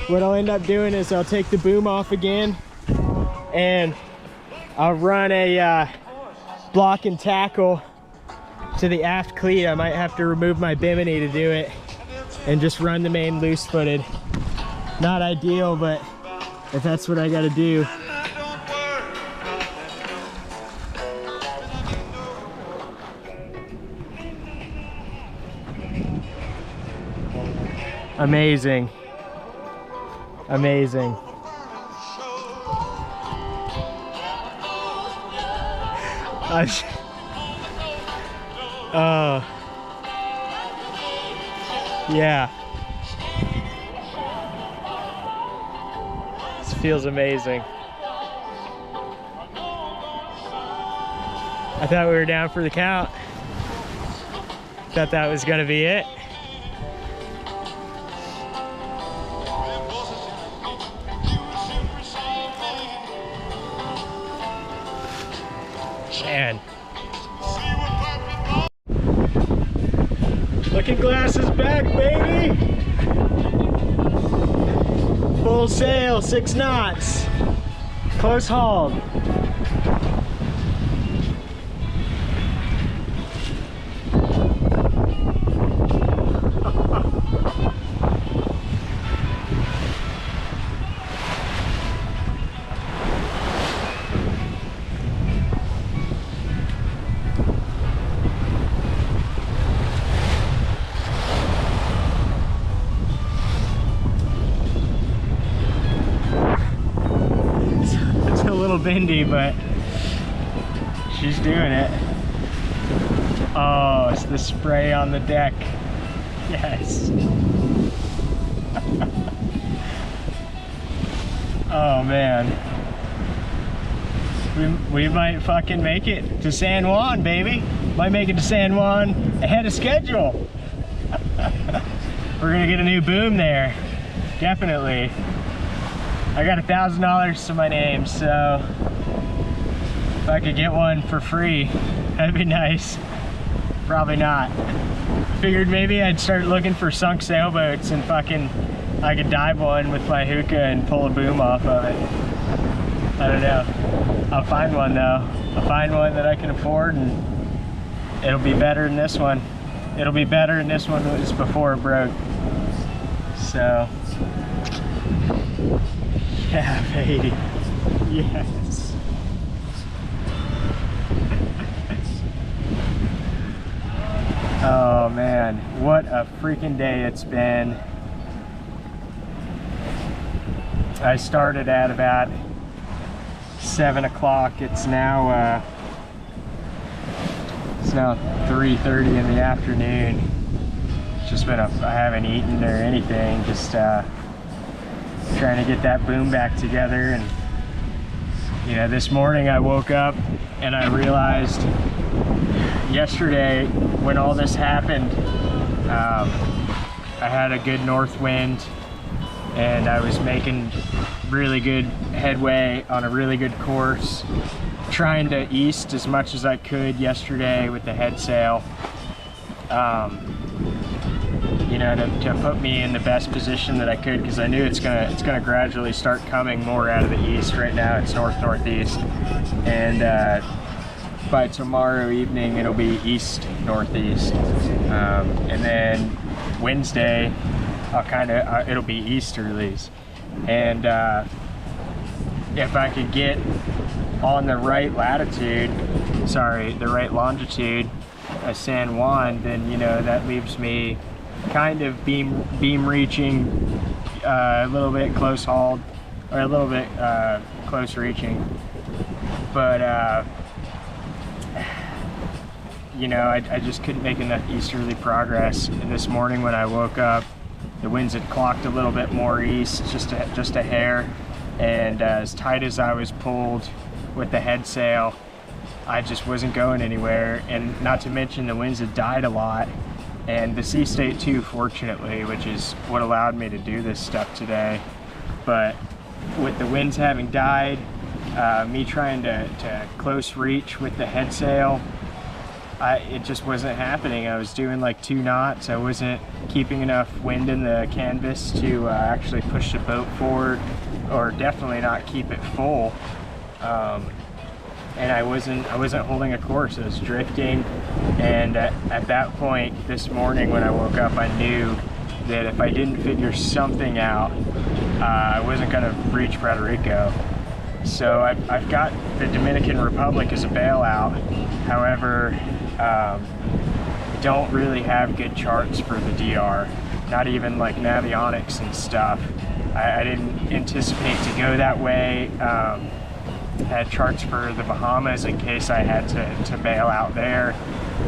what I'll end up doing is I'll take the boom off again and I'll run a block and tackle to the aft cleat. I might have to remove my bimini to do it and just run the main loose footed. Not ideal, but if that's what I gotta do. Amazing. Amazing. Yeah. This feels amazing. I thought we were down for the count. Thought that was gonna be it. Man. Looking glass is back, baby! Full sail, 6 knots. Close hauled. Bendy, but she's doing it. Oh, it's the spray on the deck. Yes. Oh man, we might fucking make it to San Juan, baby. Might make it to San Juan ahead of schedule. We're gonna get a new boom there, definitely. I got $1,000 to my name, so if I could get one for free, that'd be nice. Probably not. Figured maybe I'd start looking for sunk sailboats and fucking I could dive one with my hookah and pull a boom off of it. I don't know. I'll find one though. I'll find one that I can afford, and it'll be better than this one. It'll be better than this one was before it broke. So. Yeah, baby. Yes. Oh man, what a freaking day it's been. I started at about 7 o'clock. It's now 3:30 in the afternoon. It's just been I haven't eaten or anything, just trying to get that boom back together. And you know, this morning I woke up and I realized yesterday when all this happened, I had a good north wind and I was making really good headway on a really good course, trying to east as much as I could yesterday with the head sail, you know, to put me in the best position that I could, because I knew it's gonna gradually start coming more out of the east. Right now it's north-northeast, and by tomorrow evening it'll be east-northeast, and then Wednesday it'll be easterlies. And if I could get on the right longitude of San Juan, then you know that leaves me kind of beam reaching, a little bit close hauled, or a little bit close reaching. But you know, I just couldn't make enough easterly progress. And this morning when I woke up, the winds had clocked a little bit more east, just a hair, and as tight as I was pulled with the head sail, I just wasn't going anywhere. And not to mention the winds had died a lot, and the sea state too, fortunately, which is what allowed me to do this stuff today. But with the winds having died, me trying to close reach with the head sail, it just wasn't happening. I was doing like 2 knots. I wasn't keeping enough wind in the canvas to actually push the boat forward, or definitely not keep it full. And I wasn't holding a course. I was drifting, and at that point this morning when I woke up, I knew that if I didn't figure something out, I wasn't going to reach Puerto Rico. So I've got the Dominican Republic as a bailout. However, I don't really have good charts for the DR, not even like Navionics and stuff. I didn't anticipate to go that way. Had charts for the Bahamas in case I had to bail out there,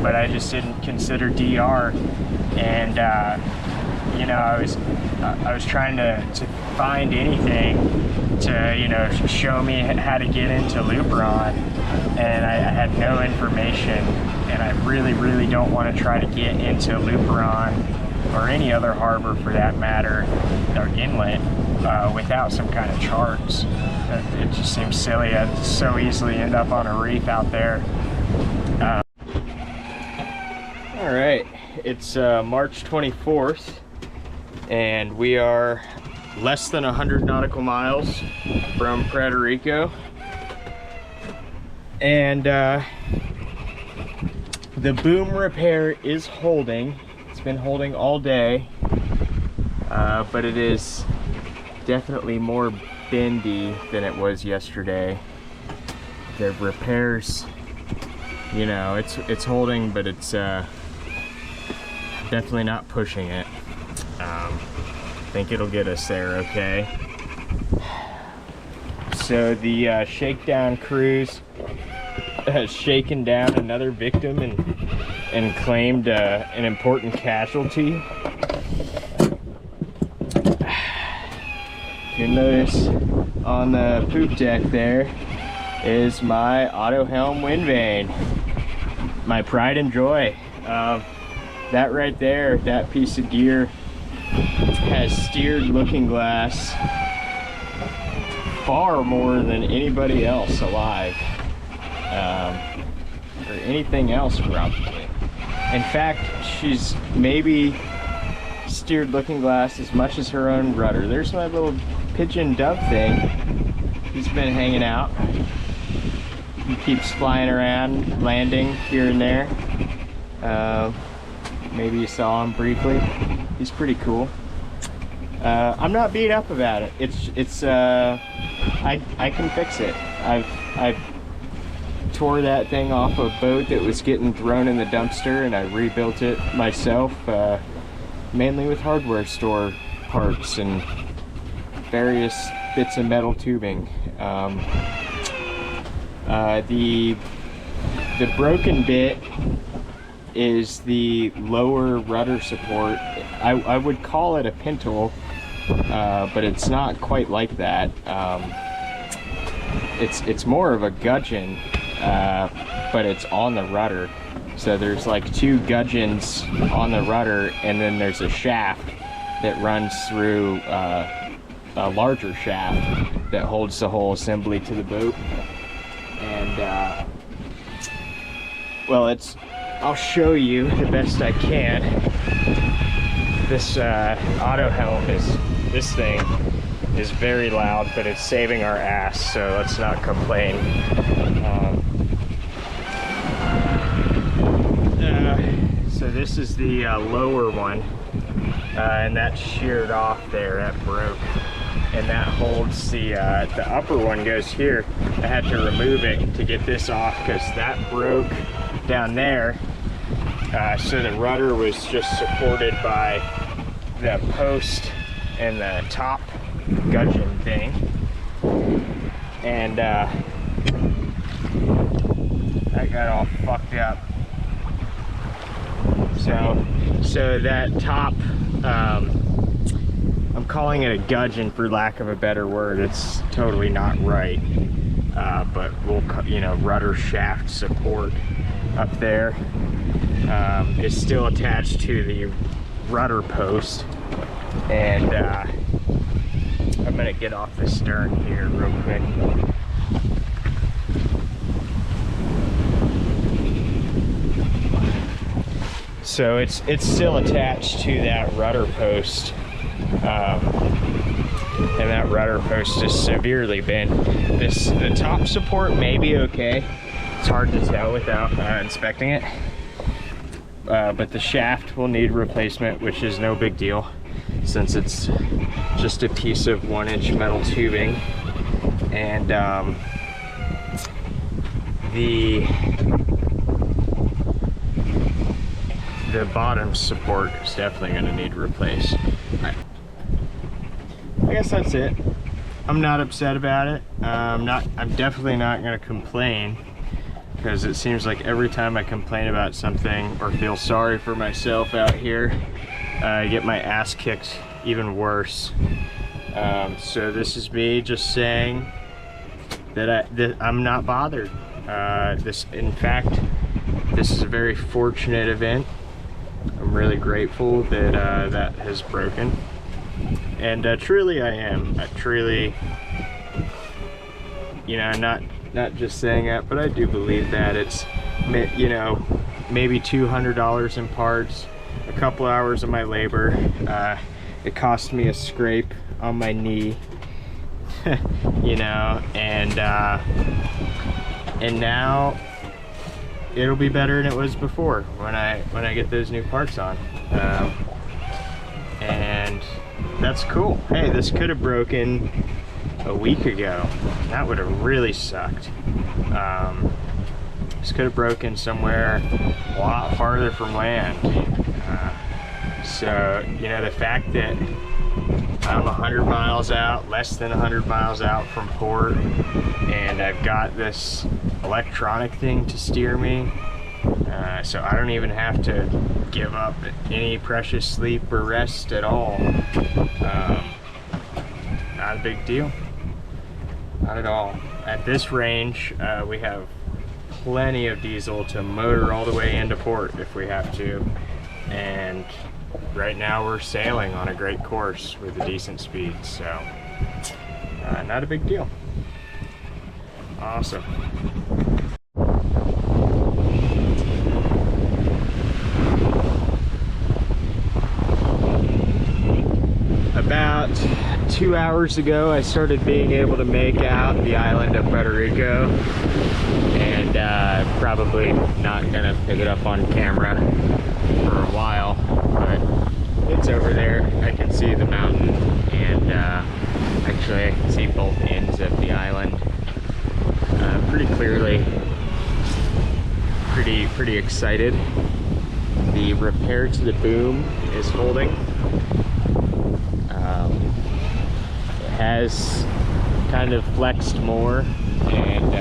but I just didn't consider DR. And you know, I was trying to find anything to, you know, show me how to get into Luperon, and I had no information, and I really don't want to try to get into Luperon or any other harbor for that matter, or inlet, without some kind of charts. It just seems silly. I'd so easily end up on a reef out there. All right, it's March 24th, and we are less than 100 nautical miles from Puerto Rico. And the boom repair is holding. It's been holding all day, but it is definitely more bendy than it was yesterday. The repairs, you know, it's holding, but it's definitely not pushing it. I think it'll get us there okay. So the shakedown cruise has shaken down another victim and claimed an important casualty. You'll notice on the poop deck there is my auto helm wind vane, my pride and joy. That right there, that piece of gear has steered looking glass far more than anybody else alive, or anything else probably. In fact, she's maybe steered looking glass as much as her own rudder. There's my little pigeon dove thing. He's been hanging out. He keeps flying around, landing here and there. Maybe you saw him briefly. He's pretty cool. I'm not beat up about it. I can fix it. I've tore that thing off a boat that was getting thrown in the dumpster, and I rebuilt it myself, mainly with hardware store parts and various bits of metal tubing. The broken bit is the lower rudder support. I would call it a pintle, but it's not quite like that. It's more of a gudgeon, but it's on the rudder. So there's like two gudgeons on the rudder, and then there's a shaft that runs through a larger shaft that holds the whole assembly to the boat. And well, I'll show you the best I can. This auto helm this thing is very loud, but it's saving our ass, so let's not complain. So this is the lower one, and that's sheared off there, that broke. And that holds the upper one goes here. I had to remove it to get this off because that broke down there. So the rudder was just supported by the post and the top gudgeon thing. And I got all fucked up. So that top, I'm calling it a gudgeon for lack of a better word. It's totally not right. But we'll, rudder shaft support up there is still attached to the rudder post. And I'm gonna get off the stern here real quick. So it's still attached to that rudder post, and that rudder post is severely bent. The top support may be okay. It's hard to tell without inspecting it, but the shaft will need replacement, which is no big deal since it's just a piece of 1-inch metal tubing. And the bottom support is definitely going to need replaced. I guess that's it. I'm not upset about it. I'm definitely not going to complain, because it seems like every time I complain about something or feel sorry for myself out here, I get my ass kicked even worse. So this is me just saying that I'm not bothered. In fact, this is a very fortunate event. I'm really grateful that that has broken, and truly I am. I truly, you know, not just saying that, but I do believe that it's, you know, maybe $200 in parts, a couple hours of my labor. It cost me a scrape on my knee, you know, and now it'll be better than it was before when I get those new parts on, and that's cool. Hey, this could have broken a week ago. That would have really sucked. This could have broken somewhere a lot farther from land. So, you know, the fact that I'm 100 miles out, less than 100 miles out from port, and I've got this electronic thing to steer me, so I don't even have to give up any precious sleep or rest at all. Not a big deal. Not at all. At this range, we have plenty of diesel to motor all the way into port if we have to, and right now we're sailing on a great course with a decent speed, so not a big deal. Awesome. About 2 hours ago, I started being able to make out the island of Puerto Rico, and probably not gonna pick it up on camera for a while, but it's over there. I can see the mountain, and actually I can see both ends of the island pretty clearly. Pretty excited. The repair to the boom is holding. It has kind of flexed more, and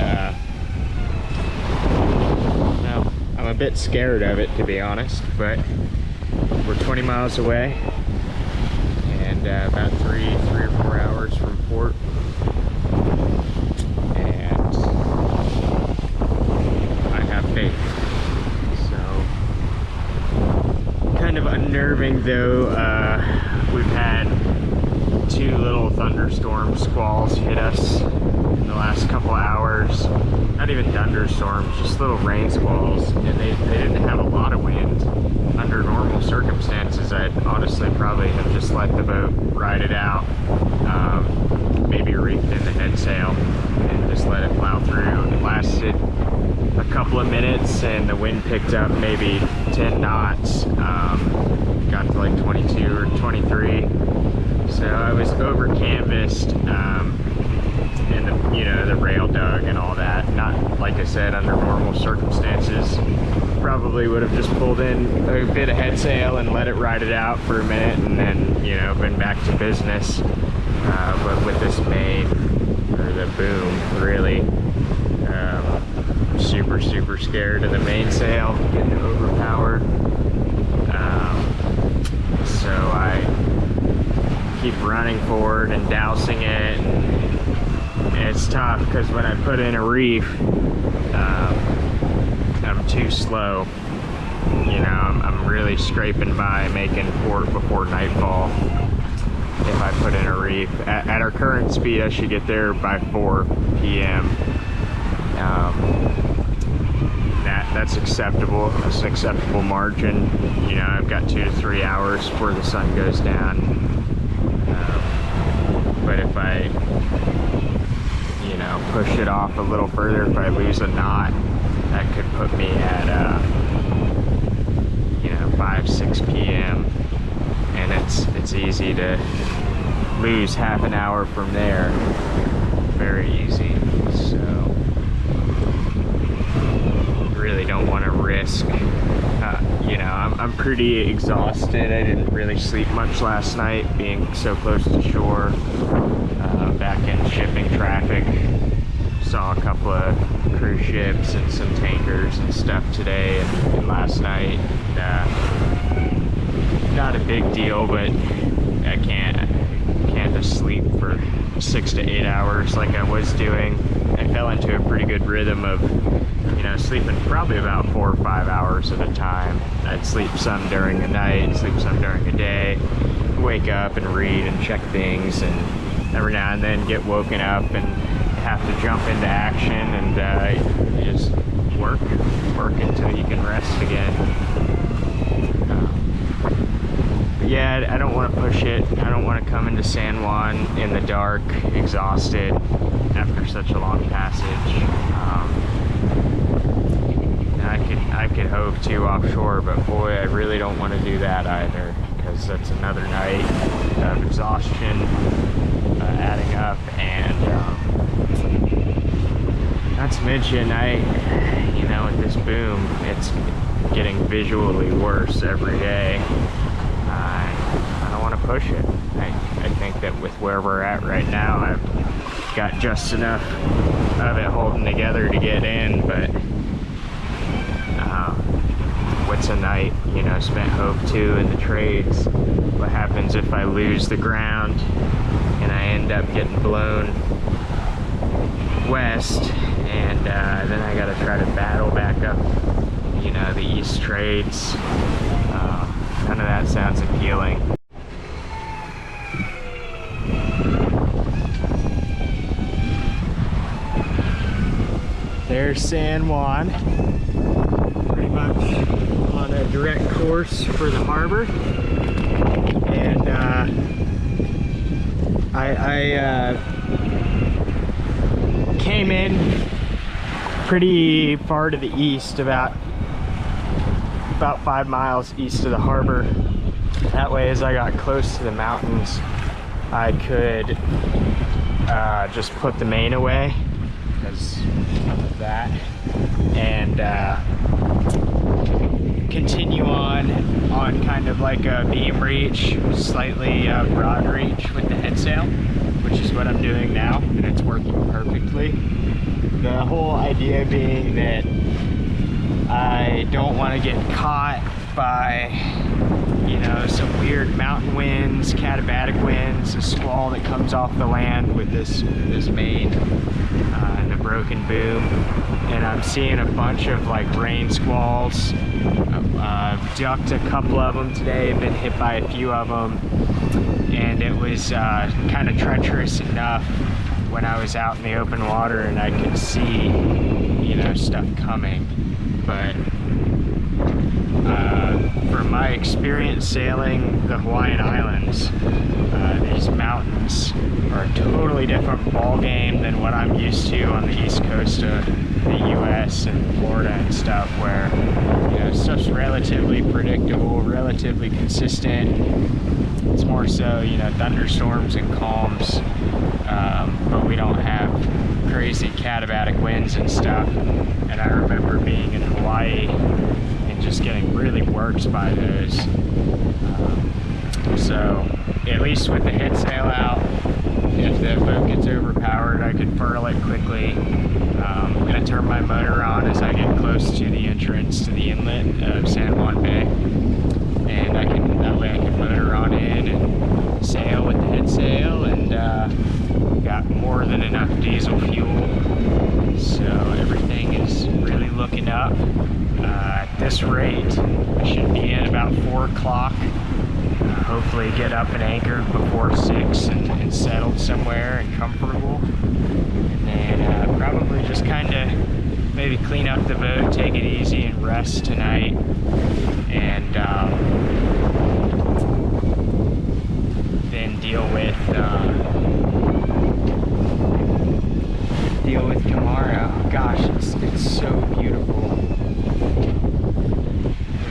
well, I'm a bit scared of it, to be honest, but we're 20 miles away, and about three or 4 hours from port, and I have faith. So, kind of unnerving though. We've had 2 little thunderstorm squalls hit us in the last couple hours. Not even thunderstorms, just little rain squalls, and they didn't have a lot of wind. Under normal circumstances, I'd honestly probably have just let the boat ride it out, maybe reefed in the head sail and just let it plow through. It lasted a couple of minutes, and the wind picked up maybe 10 knots, got to like 22 or 23. So I was over canvassed, and the rail dug and all that. Not, like I said, under normal circumstances, probably would have just pulled in a bit of head sail and let it ride it out for a minute, and then, you know, been back to business. But with this main, or the boom, really, super scared of the mainsail getting overpowered. So I keep running forward and dousing it, and it's tough because when I put in a reef, I'm too slow. You know, I'm really scraping by making port before nightfall if I put in a reef. At our current speed, I should get there by 4 p.m. That's acceptable. That's an acceptable margin. You know, I've got 2 to 3 hours before the sun goes down. But if I, you know, push it off a little further, if I lose a knot, that could put me at, you know, 5, 6 p.m. And it's easy to lose half an hour from there. Very easy. So really don't want to risk. You know, I'm pretty exhausted. I didn't really sleep much last night, being so close to shore. Back in shipping traffic, saw a couple of cruise ships and some tankers and stuff today and last night. Not a big deal, but I can't to sleep for 6 to 8 hours like I was doing. I fell into a pretty good rhythm of, you know, sleeping probably about 4 or 5 hours at a time. I'd sleep some during the night, sleep some during the day, wake up and read and check things, and every now and then get woken up and have to jump into action, and you just work until you can rest again. But yeah, I don't want to push it. I don't want to come into San Juan in the dark, exhausted after such a long passage. I could hove to offshore, but boy, I really don't want to do that either, because that's another night of exhaustion adding up, and not to mention, you know, with this boom, it's getting visually worse every day. I don't want to push it. I think that with where we're at right now, I've got just enough of it holding together to get in, but what's a night, you know, spent hove to in the trades? What happens if I lose the ground and I end up getting blown west, and then I gotta try to battle back up, you know, the east trades? None of that sounds appealing. There's San Juan, pretty much on a direct course for the harbor, and I came in pretty far to the east, about 5 miles east of the harbor. That way, as I got close to the mountains, I could just put the main away because of that, and continue on kind of like a beam reach, slightly broad reach with the head sail, which is what I'm doing now, and it's working perfectly. The whole idea being that I don't want to get caught by, you know, some weird mountain winds, katabatic winds, a squall that comes off the land with this main and a broken boom. And I'm seeing a bunch of like rain squalls. I've ducked a couple of them today, been hit by a few of them, and it was kind of treacherous enough when I was out in the open water and I could see, you know, stuff coming. But from my experience sailing the Hawaiian Islands, these mountains are a totally different ball game than what I'm used to on the east coast of the US and Florida and stuff, where, you know, stuff's relatively predictable, relatively consistent. It's more so, you know, thunderstorms and calms, but we don't have crazy katabatic winds and stuff. And I remember being in Hawaii and just getting really worked by those. So at least with the head sail out, if the boat gets overpowered, I can furl it quickly. I'm going to turn my motor on as I get close to the entrance to the inlet of San Juan Bay, and that way I can motor on in and sail with the head sail, and got more than enough diesel fuel, so everything is really looking up. At this rate, I should be in about 4 o'clock. Hopefully get up and anchored before 6 and settled somewhere and comfortable. And then probably just kind of maybe clean up the boat, take it easy and rest tonight. And then deal with tomorrow. Gosh, it's so beautiful.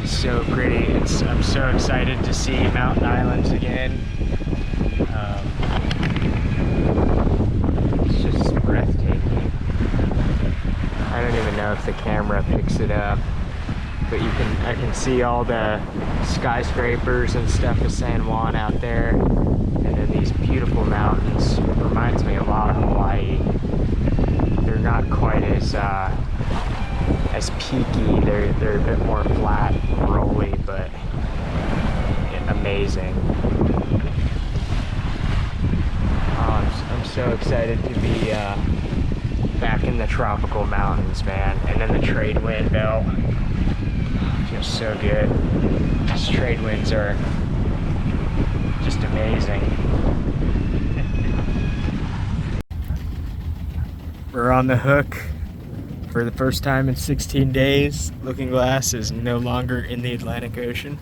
So pretty. I'm so excited to see mountain islands again. It's just breathtaking. I don't even know if the camera picks it up, but I can see all the skyscrapers and stuff of San Juan out there, and then these beautiful mountains. It reminds me a lot of Hawaii. They're not quite as peaky. They're a bit more flat, rolly, but amazing. so excited to be back in the tropical mountains, man. And then the trade wind belt feels so good. These trade winds are just amazing. We're on the hook for the first time in 16 days. Looking Glass is no longer in the Atlantic Ocean.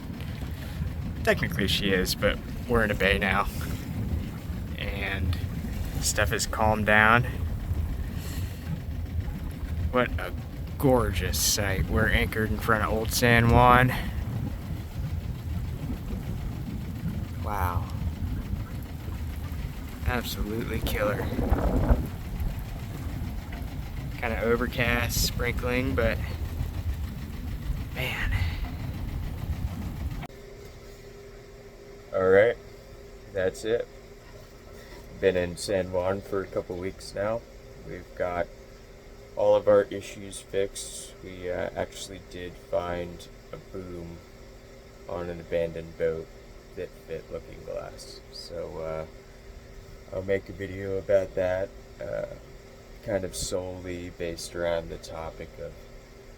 Technically she is, but we're in a bay now. And stuff has calmed down. What a gorgeous sight. We're anchored in front of Old San Juan. Wow. Absolutely killer. Kind of overcast, sprinkling, but man. Alright, that's it. Been in San Juan for a couple weeks now. We've got all of our issues fixed. We actually did find a boom on an abandoned boat that fit Looking Glass. So I'll make a video about that, kind of solely based around the topic of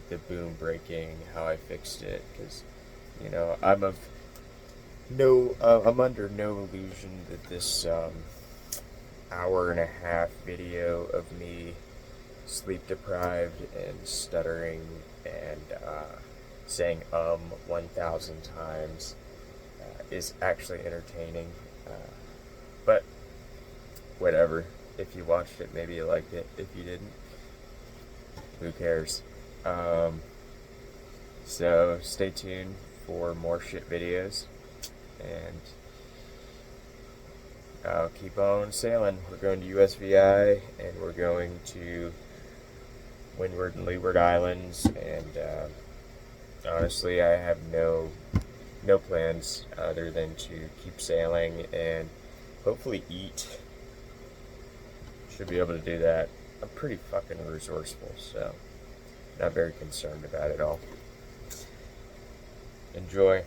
the boom breaking, how I fixed it, because, you know, I'm under no illusion that this hour and a half video of me sleep deprived and stuttering and saying 1,000 times is actually entertaining, but whatever. If you watched it, maybe you liked it. If you didn't, who cares? So stay tuned for more shit videos, and I'll keep on sailing. We're going to USVI, and we're going to Windward and Leeward Islands, and honestly, I have no plans other than to keep sailing and hopefully eat. Should be able to do that. I'm pretty fucking resourceful, so not very concerned about it all. Enjoy.